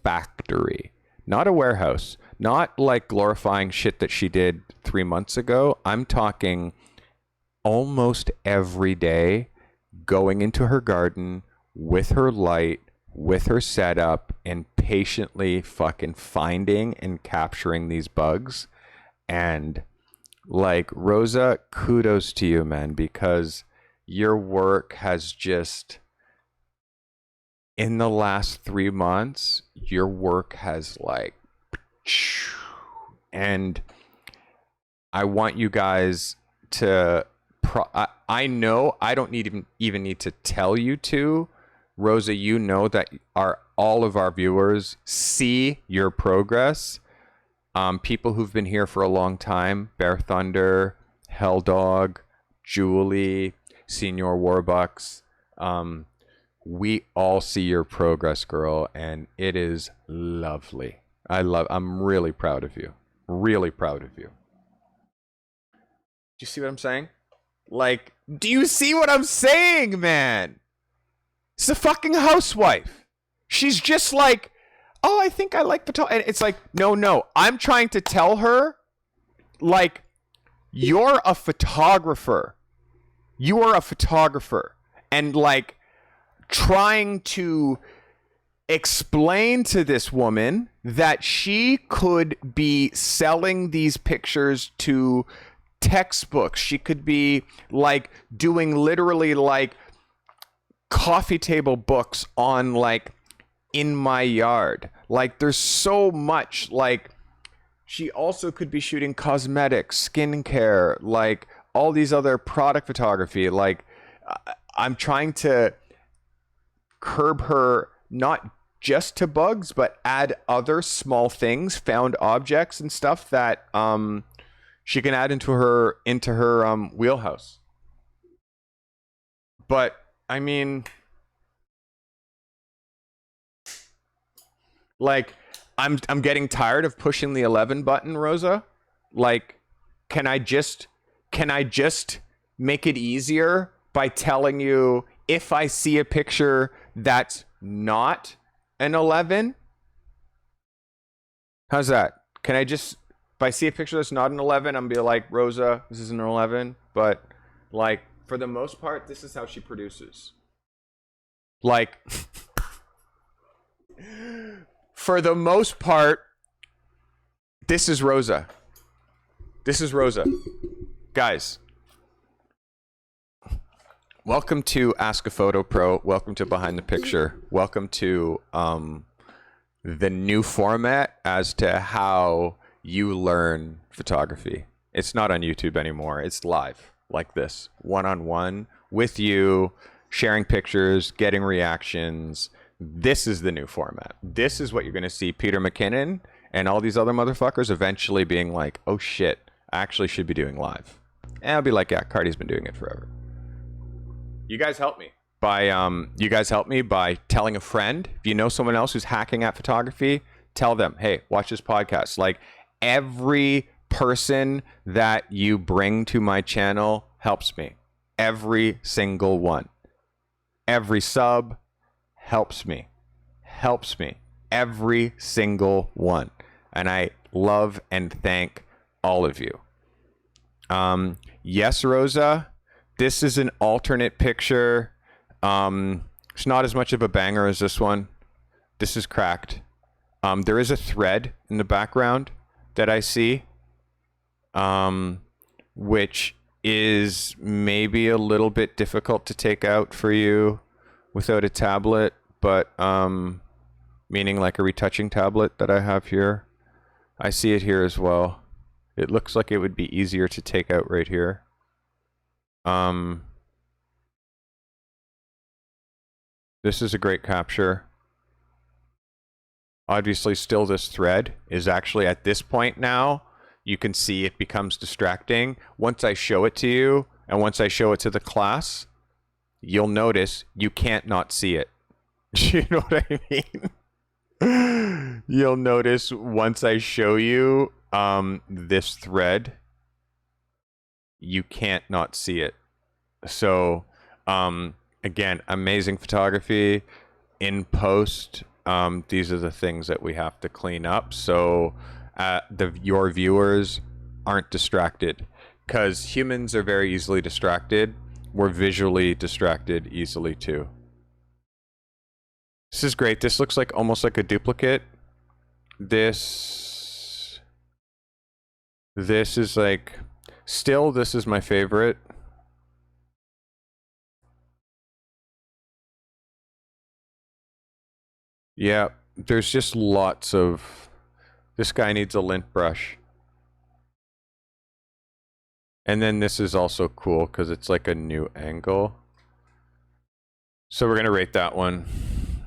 factory, not a warehouse, not like glorifying shit that she did 3 months ago. I'm talking almost every day going into her garden with her light, with her setup, and patiently fucking finding and capturing these bugs. And like, Rosa, kudos to you, man, because your work has just, in the last 3 months, your work has like, and I want you guys to, I know I don't even need to tell you to, Rosa, you know that all of our viewers see your progress. People who've been here for a long time, Bear Thunder, Hell Dog, Julie, Senior Warbucks, we all see your progress, girl, and it is lovely. I'm really proud of you. Really proud of you. Do you see what I'm saying? Like, do you see what I'm saying, man? It's a fucking housewife. She's just like, oh, I think I like photography. And it's like, no. I'm trying to tell her, like, you're a photographer. You are a photographer. And, like, trying to explain to this woman that she could be selling these pictures to textbooks. She could be, like, doing literally, like, coffee table books on, like, in my yard. Like, there's so much. Like, she also could be shooting cosmetics, skincare, like all these other product photography. Like, I'm trying to curb her not just to bugs, but add other small things, found objects and stuff that she can add into her wheelhouse. But I mean, like, I'm getting tired of pushing the 11 button, Rosa. Like, can I just make it easier by telling you if I see a picture that's not an 11? How's that? Can I just, if I see a picture that's not an 11, I'm gonna be like, Rosa, this is an 11. But, like, for the most part, this is how she produces. Like, for the most part, this is Rosa. This is Rosa. Guys, welcome to Ask a Photo Pro. Welcome to Behind the Picture. Welcome to the new format as to how you learn photography. It's not on YouTube anymore. It's live, like this, one-on-one with you, sharing pictures, getting reactions. This is the new format. This is what you're going to see Peter McKinnon and all these other motherfuckers eventually being like, oh shit, I actually should be doing live. And I'll be like, yeah, Carty's been doing it forever. You guys help me by telling a friend. If you know someone else who's hacking at photography, tell them, hey, watch this podcast. Like, every person that you bring to my channel helps me. Every single one. Every sub helps me. Every single one. And I love and thank all of you. Yes, Rosa, this is an alternate picture. It's not as much of a banger as this one. This is cracked. There is a thread in the background that I see, which is maybe a little bit difficult to take out for you without a tablet, but meaning like a retouching tablet that I have here. I see it here as well. It looks like it would be easier to take out right here. This is a great capture. Obviously, still this thread is actually at this point now, you can see it becomes distracting. Once I show it to you, and once I show it to the class, you'll notice you can't not see it. You know what I mean? You'll notice once I show you this thread, you can't not see it. So, again, amazing photography. In post, these are the things that we have to clean up so your viewers aren't distracted, because humans are very easily distracted. we're visually distracted easily too. This is great. This looks like almost like a duplicate. This is like, still, this is my favorite. Yeah, there's just lots of, this guy needs a lint brush. And then this is also cool because it's like a new angle. So we're gonna rate that one.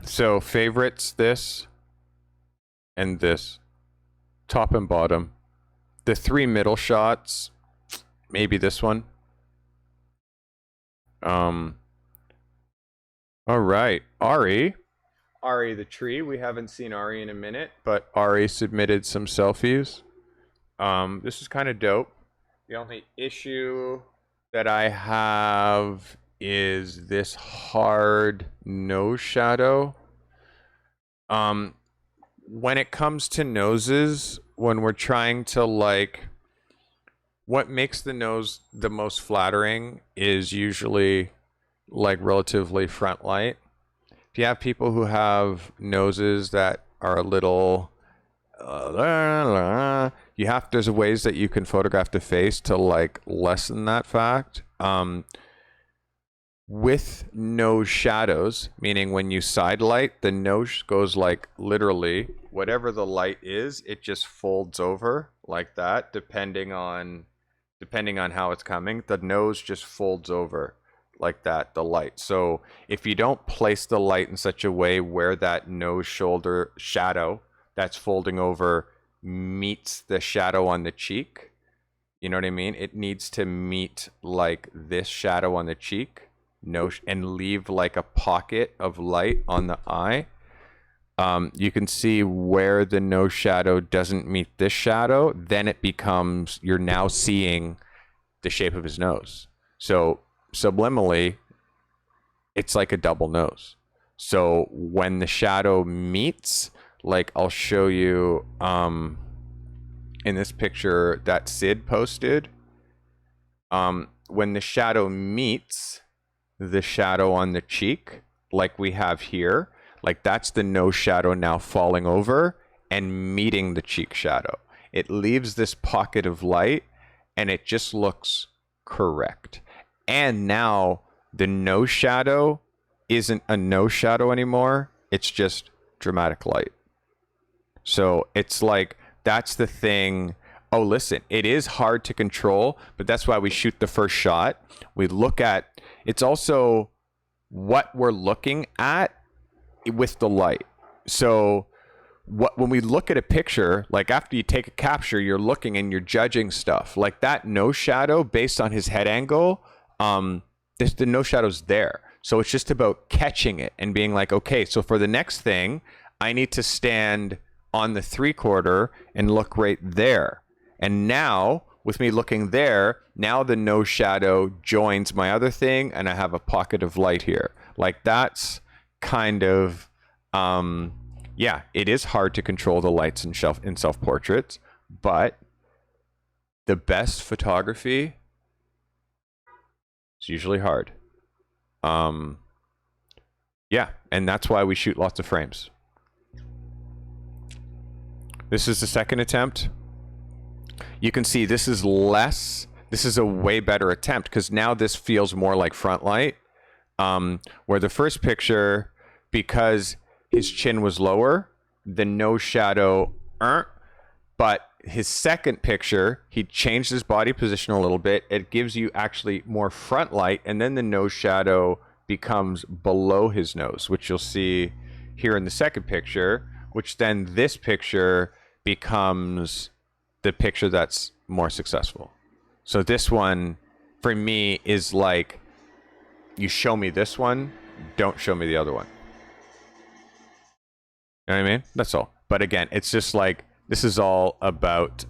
So favorites, this and this, top and bottom. The 3 middle shots, maybe this one. All right, Ari the tree. We haven't seen Ari in a minute, but Ari submitted some selfies. This is kind of dope. The only issue that I have is this hard nose shadow. When it comes to noses, when we're trying to like, what makes the nose the most flattering is usually like relatively front light. If you have people who have noses that are a little there's ways that you can photograph the face to like lessen that fact. With nose shadows, meaning when you side light, the nose goes like literally whatever the light is, it just folds over like that, depending on how it's coming. The nose just folds over like that, the light. So if you don't place the light in such a way where that nose shoulder shadow that's folding over meets the shadow on the cheek, you know what I mean? It needs to meet like this shadow on the cheek, and leave like a pocket of light on the eye. You can see where the nose shadow doesn't meet this shadow, then it becomes, you're now seeing the shape of his nose. So subliminally, it's like a double nose. So when the shadow meets, like I'll show you in this picture that Sid posted, when the shadow meets the shadow on the cheek, like we have here, like that's the nose shadow now falling over and meeting the cheek shadow. It leaves this pocket of light and it just looks correct. And now the nose shadow isn't a nose shadow anymore. It's just dramatic light. So it's like, that's the thing. Oh, listen, it is hard to control, but that's why we shoot the first shot. We look at, it's also what we're looking at with the light. So when we look at a picture, like after you take a capture, you're looking and you're judging stuff. Like that nose shadow based on his head angle, the nose shadow's there. So it's just about catching it and being like, okay, so for the next thing, I need to stand on the 3/4 and look right there. And now, with me looking there, now the nose shadow joins my other thing, and I have a pocket of light here. Like that's kind of, yeah, it is hard to control the lights in self-portraits, but the best photography is usually hard. Yeah, and that's why we shoot lots of frames. This is the second attempt. You can see this is a way better attempt because now this feels more like front light. Where the first picture, because his chin was lower, the nose shadow, but his second picture, he changed his body position a little bit. It gives you actually more front light, and then the nose shadow becomes below his nose, which you'll see here in the second picture, which then this picture becomes the picture that's more successful. So this one, for me, is like, you show me this one, don't show me the other one. You know what I mean? That's all. But again, it's just like, this is all about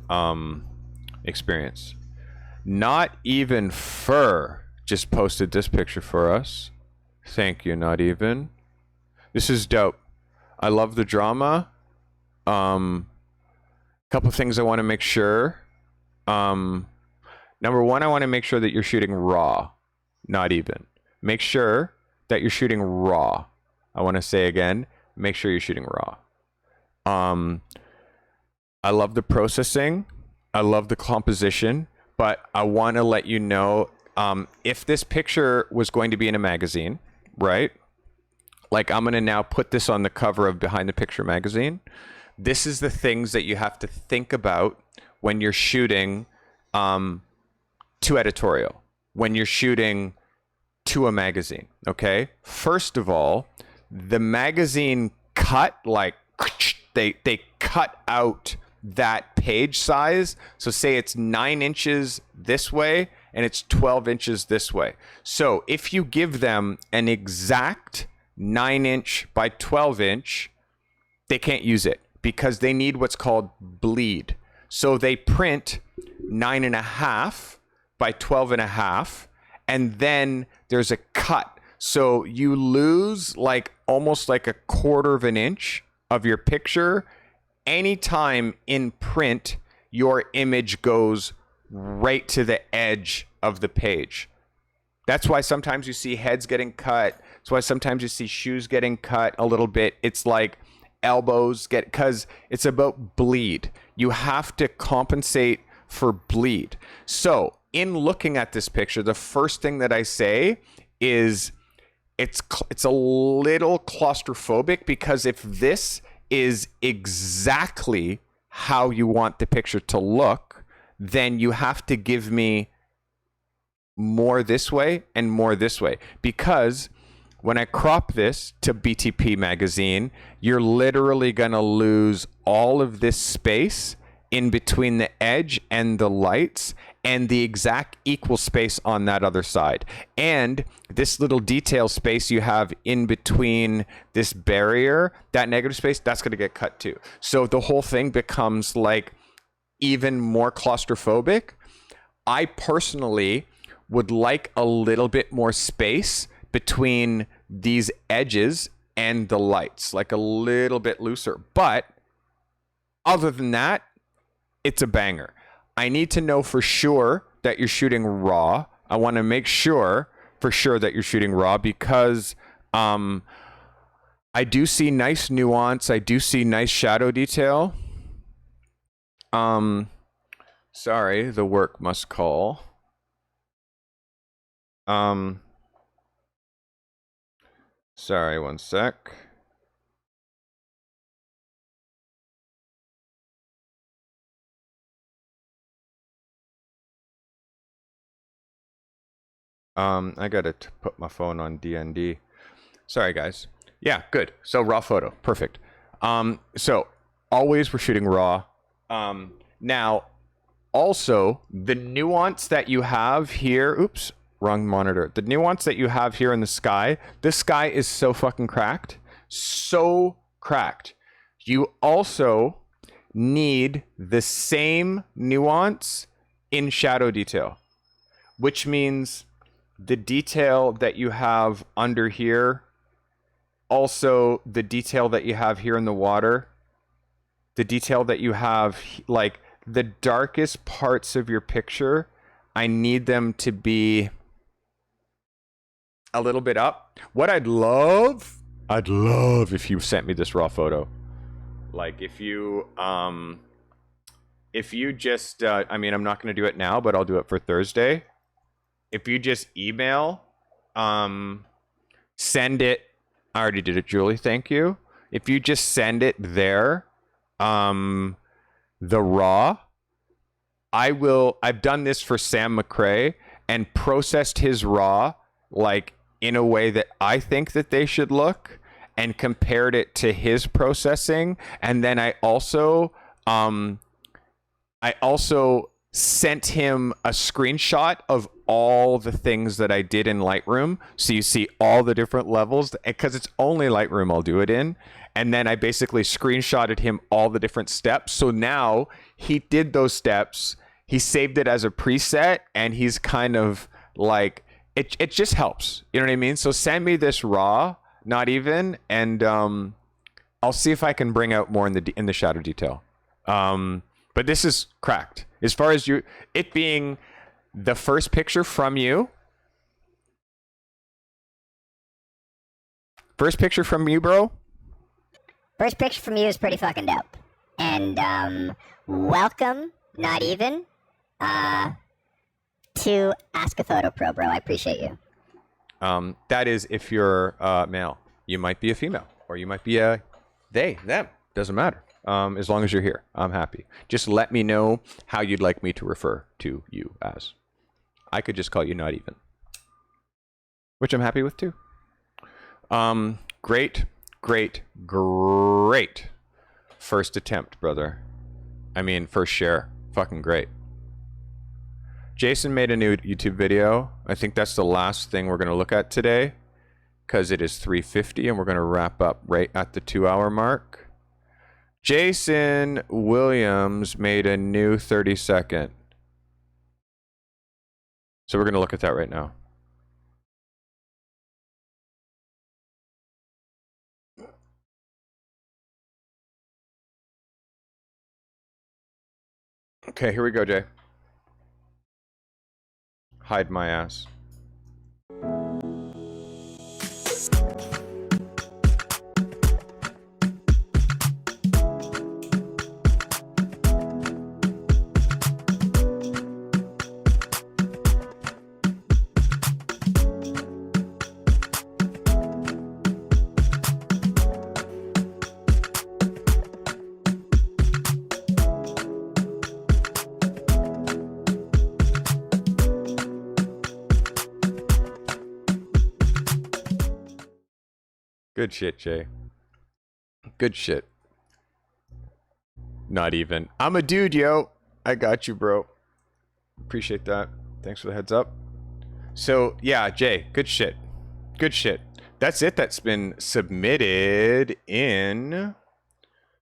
experience. Not Even Fur just posted this picture for us. Thank you, Not Even. This is dope. I love the drama. Couple things I want to make sure. Number one, I want to make sure that you're shooting raw. not even. Make sure that you're shooting raw. I want to say again, make sure you're shooting raw. I love the processing. I love the composition, but I want to let you know, if this picture was going to be in a magazine, right? Like I'm going to now put this on the cover of Behind the Picture magazine. This is the things that you have to think about when you're shooting to editorial, when you're shooting to a magazine, okay? First of all, the magazine cut, like they cut out that page size. So say it's 9 inches this way and it's 12 inches this way. So if you give them an exact 9-inch by 12-inch, they can't use it because they need what's called bleed. So they print 9.5 by 12.5, and then there's a cut. So you lose like almost like a 1/4 of an inch of your picture anytime in print your image goes right to the edge of the page. That's why sometimes you see heads getting cut. That's why sometimes you see shoes getting cut a little bit. It's like elbows get, because it's about bleed. You have to compensate for bleed. So in looking at this picture, the first thing that I say is it's a little claustrophobic, because if this is exactly how you want the picture to look, then you have to give me more this way and more this way. Because when I crop this to BTP magazine, you're literally going to lose all of this space in between the edge and the lights, and the exact equal space on that other side. And this little detail space you have in between this barrier, that negative space, that's going to get cut too. So the whole thing becomes like even more claustrophobic. I personally would like a little bit more space between these edges and the lights, like a little bit looser. But other than that, it's a banger. I need to know for sure that you're shooting raw. I want to make sure for sure that you're shooting raw, because I do see nice nuance. I do see nice shadow detail. Sorry, the work must call. Sorry, one sec. I gotta put my phone on DND. Sorry, guys. Yeah, good. So raw photo, perfect. So always we're shooting raw. Now, also the nuance that you have here. Oops, wrong monitor. The nuance that you have here in the sky. This sky is so fucking cracked, so cracked. You also need the same nuance in shadow detail, which means the detail that you have under here, also the detail that you have here in the water, the detail that you have, like the darkest parts of your picture, I need them to be a little bit up. What I'd love if you sent me this raw photo. Like if you just, I mean, I'm not going to do it now, but I'll do it for Thursday. If you just email, send it. I already did it, Julie. Thank you. If you just send it there, the raw, I've done this for Sam McRae and processed his raw like in a way that I think that they should look, and compared it to his processing. And then I also sent him a screenshot of all the things that I did in Lightroom. So you see all the different levels, because it's only Lightroom I'll do it in. And then I basically screenshotted him all the different steps. So now he did those steps. He saved it as a preset, and he's kind of like, it just helps. You know what I mean? So send me this raw, not even, and I'll see if I can bring out more in the shadow detail. But this is cracked. As far as it being the first picture from you, First picture from you, bro? First picture from you is pretty fucking dope. And welcome, not even, to Ask a Photo Pro, bro. I appreciate you. That is if you're male. You might be a female, or you might be a they, them. Doesn't matter. As long as you're here, I'm happy. Just let me know how you'd like me to refer to you as. I could just call you not even, which I'm happy with too. Great first attempt, brother. I mean, first share. Fucking great. Jason made a new YouTube video. I think that's the last thing we're going to look at today, because it is 3:50 and we're going to wrap up right at the 2-hour mark. Jason Williams made a new 30-second. So we're going to look at that right now. Okay, here we go, Jay. Hide my ass. Good shit, Jay. Good shit. Not even. I'm a dude, yo. I got you, bro. Appreciate that. Thanks for the heads up. So, yeah, Jay, good shit. Good shit. That's it. That's been submitted in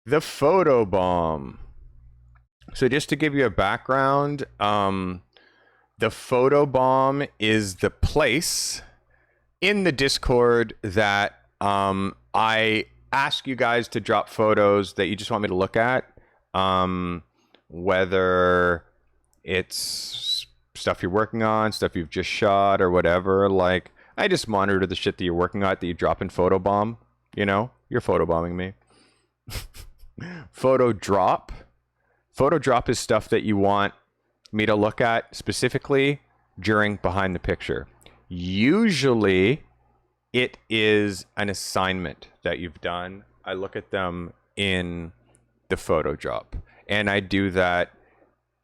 the photo bomb. So just to give you a background, the photo bomb is the place in the Discord that I ask you guys to drop photos that you just want me to look at, whether it's stuff you're working on, stuff you've just shot, or whatever. Like, I just monitor the shit that you're working on that you drop in photo bomb. You know, you're photo bombing me. Photo drop is stuff that you want me to look at specifically during behind the picture. Usually it is an assignment that you've done. I look at them in the photo drop, and I do that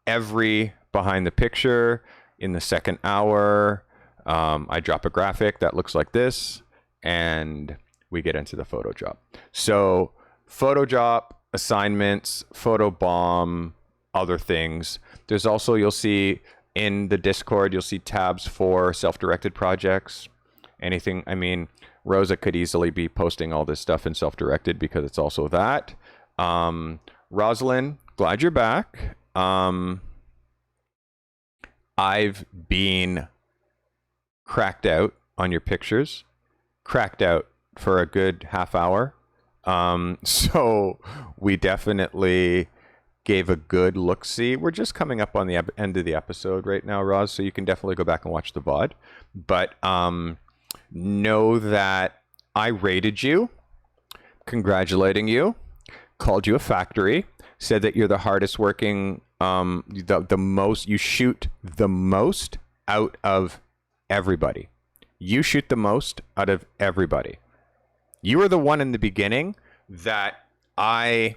every behind the picture in the second hour. I drop a graphic that looks like this, and we get into the photo drop. So photo drop, assignments, photo bomb, other things. There's also, you'll see in the Discord, you'll see tabs for self-directed projects. Anything, I mean, Rosa could easily be posting all this stuff in self-directed because it's also that. Rosalind, glad you're back. I've been cracked out on your pictures. Cracked out for a good half hour. So we definitely gave a good look-see. We're just coming up on the end of the episode right now, Roz, so you can definitely go back and watch the VOD. But know that I rated you, congratulating you, called you a factory, said that you're the hardest working, the most, you shoot the most out of everybody. You shoot the most out of everybody. You were the one in the beginning that I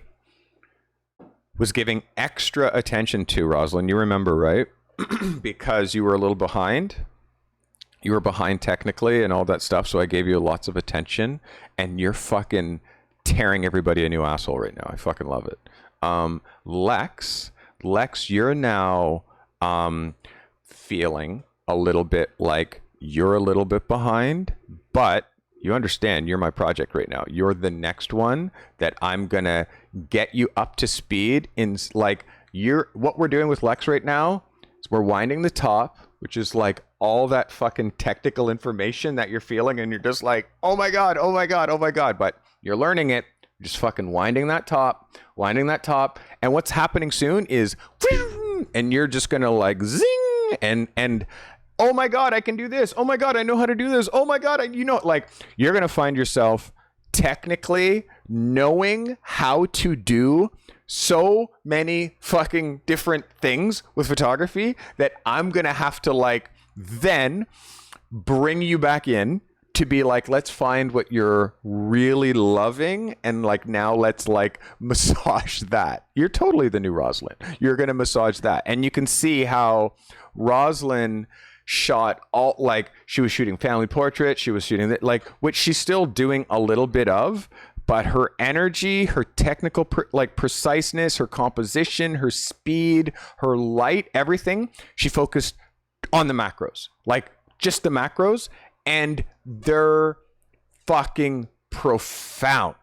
was giving extra attention to, Rosalind. You remember, right? Because you were a little behind. You were behind technically and all that stuff, so I gave you lots of attention, and you're fucking tearing everybody a new asshole right now. I fucking love it. Lex, you're now feeling a little bit like you're a little bit behind, but you understand you're my project right now. You're the next one that I'm gonna get you up to speed in. Like, what we're doing with Lex right now is we're winding the top, which is like all that fucking technical information that you're feeling, and you're just like, oh my god, but you're learning it. You're just fucking winding that top, and what's happening soon is, and you're just gonna like zing, and oh my God, I can do this. Oh my God, I know how to do this. Oh my God, like you're going to find yourself technically knowing how to do so many fucking different things with photography that I'm going to have to like then bring you back in to be like, let's find what you're really loving. And like, now let's like massage that. You're totally the new Rosalind. You're going to massage that. And you can see how Rosalind shot all, like she was shooting family portraits. She was shooting that, like, which she's still doing a little bit of, but her energy, her technical, preciseness, her composition, her speed, her light, everything, she focused on the macros, like just the macros. And they're fucking profound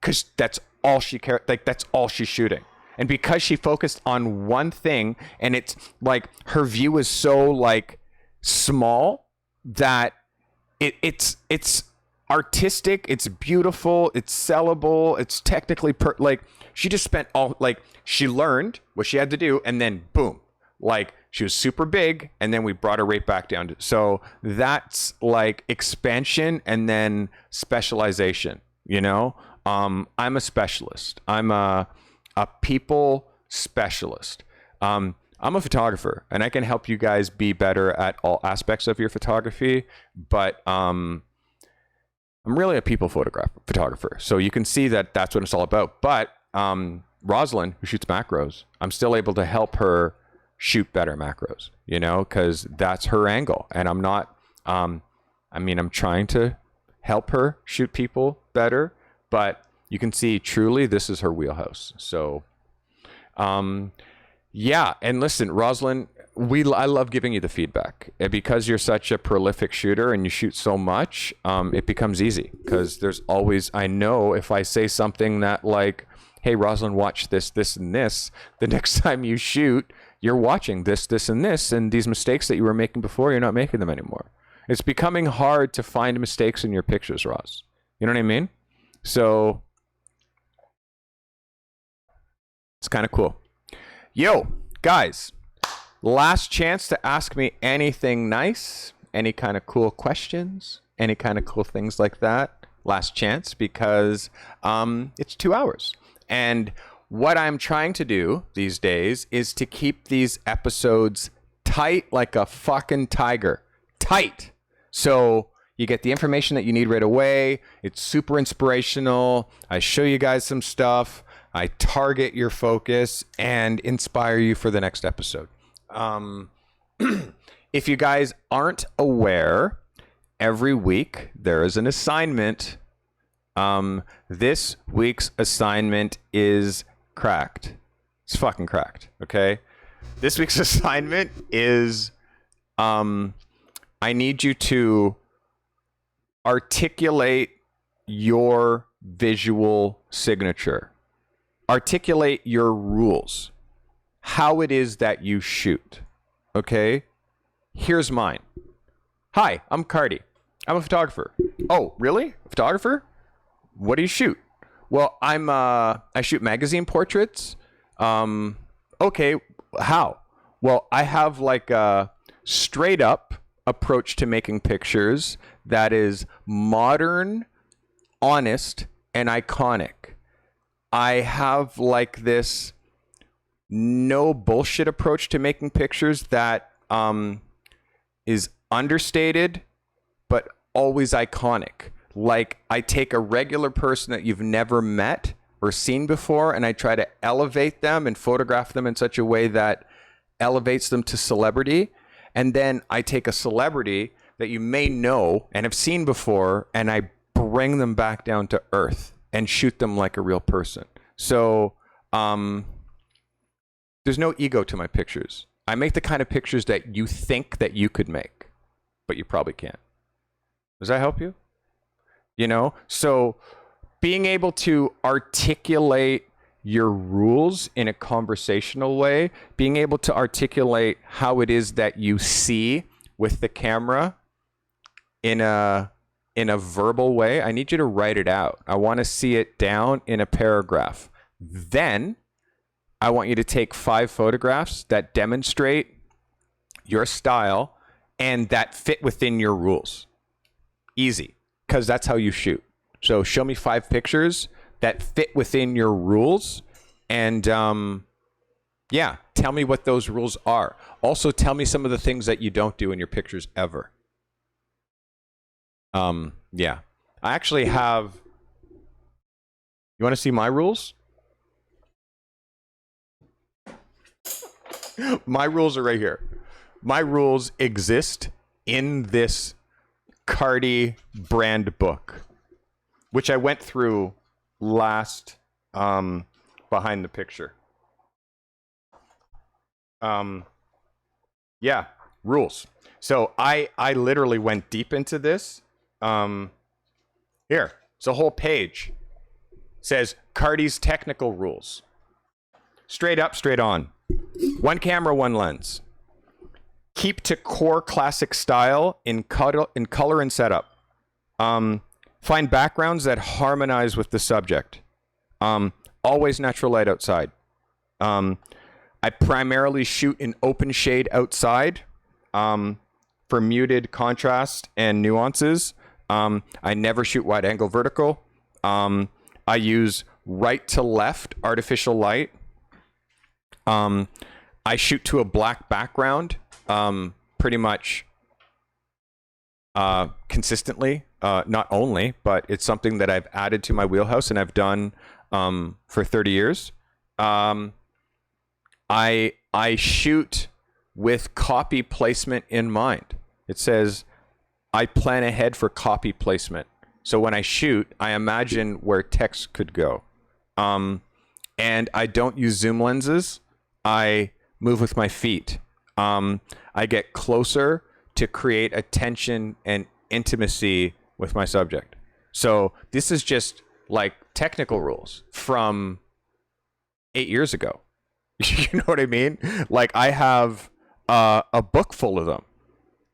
because that's all she cared. Like that's all she's shooting. And because she focused on one thing, and it's like her view is so like small that it's artistic, it's beautiful, it's sellable, it's technically like she just spent all, like she learned what she had to do, and then boom, like she was super big, and then we brought her right back down to, so that's like expansion and then specialization, you know. I'm a specialist. I'm a people specialist. I'm a photographer, and I can help you guys be better at all aspects of your photography, but I'm really a people photographer. So you can see that that's what it's all about. But Rosalind, who shoots macros, I'm still able to help her shoot better macros, you know, because that's her angle. And I'm not, I'm trying to help her shoot people better, but you can see truly this is her wheelhouse. So, yeah. And listen, Rosalind, I love giving you the feedback, and because you're such a prolific shooter and you shoot so much, it becomes easy because there's always, I know if I say something that like, hey, Rosalind, watch this, this, and this, the next time you shoot, you're watching this, this, and this, and these mistakes that you were making before, you're not making them anymore. It's becoming hard to find mistakes in your pictures, Ross. You know what I mean? So it's kind of cool. Yo, guys, last chance to ask me anything nice, any kind of cool questions, any kind of cool things like that. Last chance, because it's 2 hours. And what I'm trying to do these days is to keep these episodes tight like a fucking tiger. Tight. So you get the information that you need right away. It's super inspirational. I show you guys some stuff. I target your focus and inspire you for the next episode. If you guys aren't aware, every week there is an assignment. This week's assignment is cracked. It's fucking cracked. Okay. This week's assignment is, I need you to articulate your visual signature. Articulate your rules. How it is that you shoot. Okay? Here's mine. Hi, I'm Carty. I'm a photographer. Oh, really? A photographer? What do you shoot? Well, I shoot magazine portraits. Okay, how? Well, I have like a straight up approach to making pictures that is modern, honest, and iconic. I have like this no bullshit approach to making pictures that is understated, but always iconic. Like I take a regular person that you've never met or seen before, and I try to elevate them and photograph them in such a way that elevates them to celebrity. And then I take a celebrity that you may know and have seen before, and I bring them back down to earth and shoot them like a real person. So there's no ego to my pictures. I make the kind of pictures that you think that you could make, but you probably can't. Does that help you? You know, so being able to articulate your rules in a conversational way, being able to articulate how it is that you see with the camera in a verbal way. I need you to write it out. I want to see it down in a paragraph. Then I want you to take 5 photographs that demonstrate your style and that fit within your rules. Easy, because that's how you shoot. So show me 5 pictures that fit within your rules, and yeah, tell me what those rules are. Also, tell me some of the things that you don't do in your pictures ever. Yeah, I actually have. You want to see my rules? My rules are right here. My rules exist in this Carty brand book, which I went through last behind the picture. Yeah, rules. So I literally went deep into this. Here, it's a whole page. It says Carty's technical rules. Straight up, straight on. 1 camera, 1 lens. Keep to core classic style in color and setup. Find backgrounds that harmonize with the subject. Always natural light outside. I primarily shoot in open shade outside for muted contrast and nuances. I never shoot wide angle vertical. I use right to left artificial light. I shoot to a black background pretty much consistently. Not only, but it's something that I've added to my wheelhouse and I've done for 30 years. I shoot with copy placement in mind. It says I plan ahead for copy placement. So when I shoot, I imagine where text could go. And I don't use zoom lenses. I move with my feet. I get closer to create attention and intimacy with my subject. So this is just like technical rules from 8 years ago. You know what I mean? Like I have a book full of them.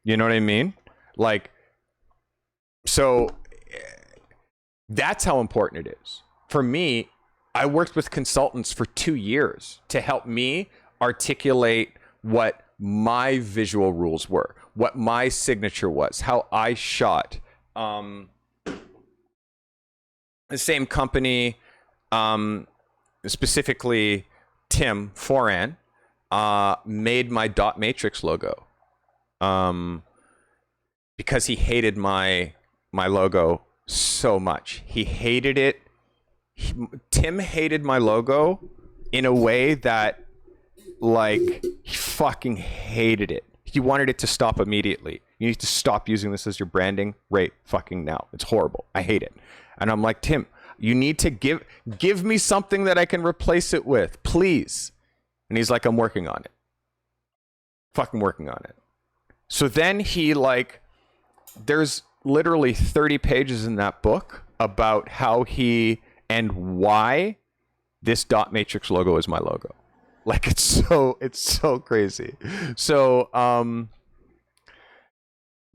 You know what I mean? Like, so that's how important it is. For me, I worked with consultants for 2 years to help me articulate what my visual rules were, what my signature was, how I shot. The same company, specifically Tim Foran, made my dot matrix logo because he hated my logo so much. He hated it. Tim hated my logo in a way that, like, he fucking hated it. He wanted it to stop immediately. You need to stop using this as your branding right fucking now. It's horrible. I hate it. And I'm like, Tim, you need to give me something that I can replace it with, please. And he's like, I'm working on it. Fucking working on it. So then he, like, there's literally 30 pages in that book about how he and why this dot matrix logo is my logo. Like, it's so crazy. So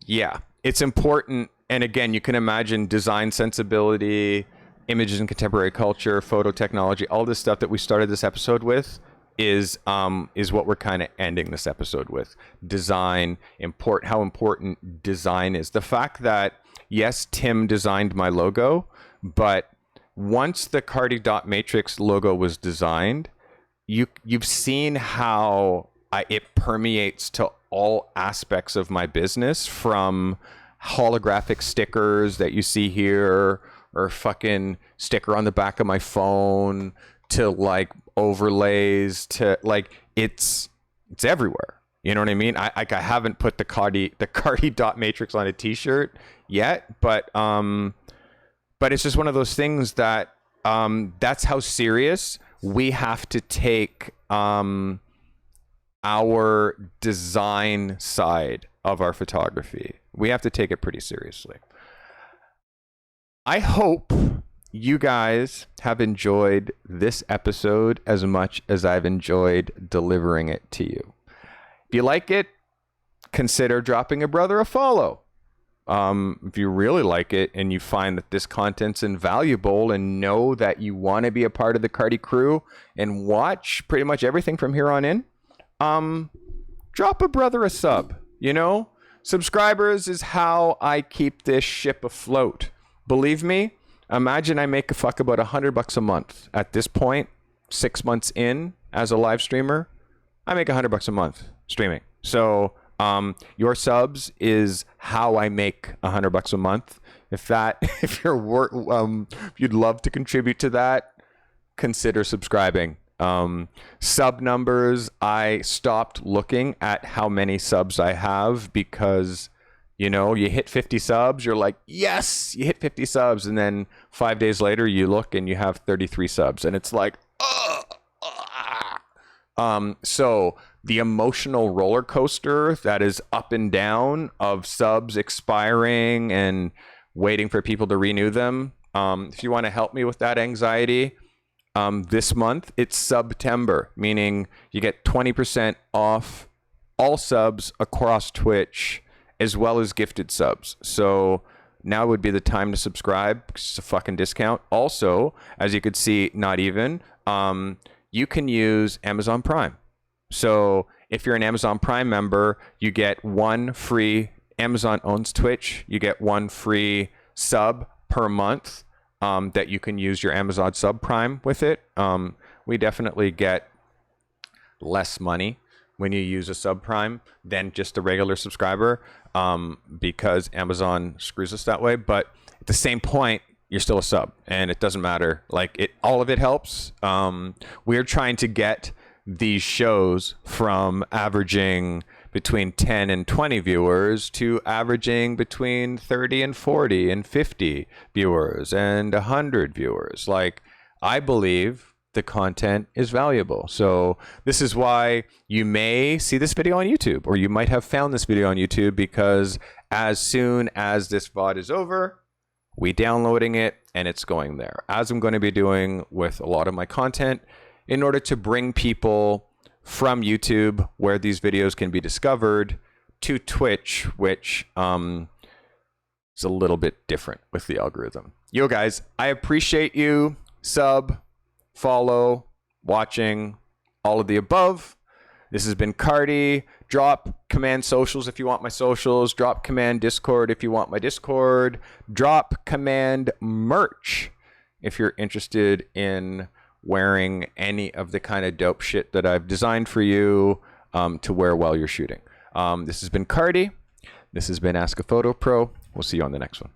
yeah, it's important. And again, you can imagine design sensibility, images in contemporary culture, photo technology, all this stuff that we started this episode with is what we're kind of ending this episode with. Design, how important design is. The fact that, yes, Tim designed my logo, but once the Carty dot matrix logo was designed, you've seen how it permeates to all aspects of my business, from holographic stickers that you see here, or fucking sticker on the back of my phone, to like overlays, to like it's everywhere. You know what I mean? I haven't put the Carty dot matrix on a t-shirt yet, but it's just one of those things that that's how serious we have to take our design side of our photography. We have to take it pretty seriously. I hope you guys have enjoyed this episode as much as I've enjoyed delivering it to you. If you like it, consider dropping a brother a follow. If you really like it and you find that this content's invaluable and know that you want to be a part of the Carty crew and watch pretty much everything from here on in, drop a brother a sub, you know? Subscribers is how I keep this ship afloat. Believe me, imagine I make about $100 a month. At this point, 6 months in as a live streamer, I make $100 a month streaming. So your subs is how I make $100 a month. If you'd love to contribute to that, consider subscribing. Sub numbers, I stopped looking at how many subs I have because, you hit 50 subs, you're like, yes, you hit 50 subs. And then 5 days later, you look and you have 33 subs. And it's like, so the emotional roller coaster that is up and down of subs expiring and waiting for people to renew them. If you want to help me with that anxiety, this month it's September, meaning you get 20% off all subs across Twitch as well as gifted subs. So now would be the time to subscribe because it's a fucking discount. Also, as you could see, not even, you can use Amazon Prime. So if you're an Amazon Prime member, you get one free, Amazon owns Twitch, you get one free sub per month that you can use your Amazon sub Prime with it. We definitely get less money when you use a sub Prime than just a regular subscriber because Amazon screws us that way. But at the same point, you're still a sub and it doesn't matter. All of it helps. We're trying to get these shows from averaging between 10 and 20 viewers to averaging between 30 and 40 and 50 viewers and 100 viewers. I believe the content is valuable. So this is why you may see this video on YouTube, or you might have found this video on YouTube, because as soon as this VOD is over, we downloading it and it's going there, as I'm going to be doing with a lot of my content, in order to bring people from YouTube, where these videos can be discovered, to Twitch, which is a little bit different with the algorithm. Yo guys, I appreciate you. Sub, follow, watching, all of the above. This has been Carty. Drop command socials if you want my socials. Drop command Discord if you want my Discord. Drop command merch if you're interested in wearing any of the kind of dope shit that I've designed for you to wear while you're shooting. This has been Carty. This has been Ask a Photo Pro. We'll see you on the next one.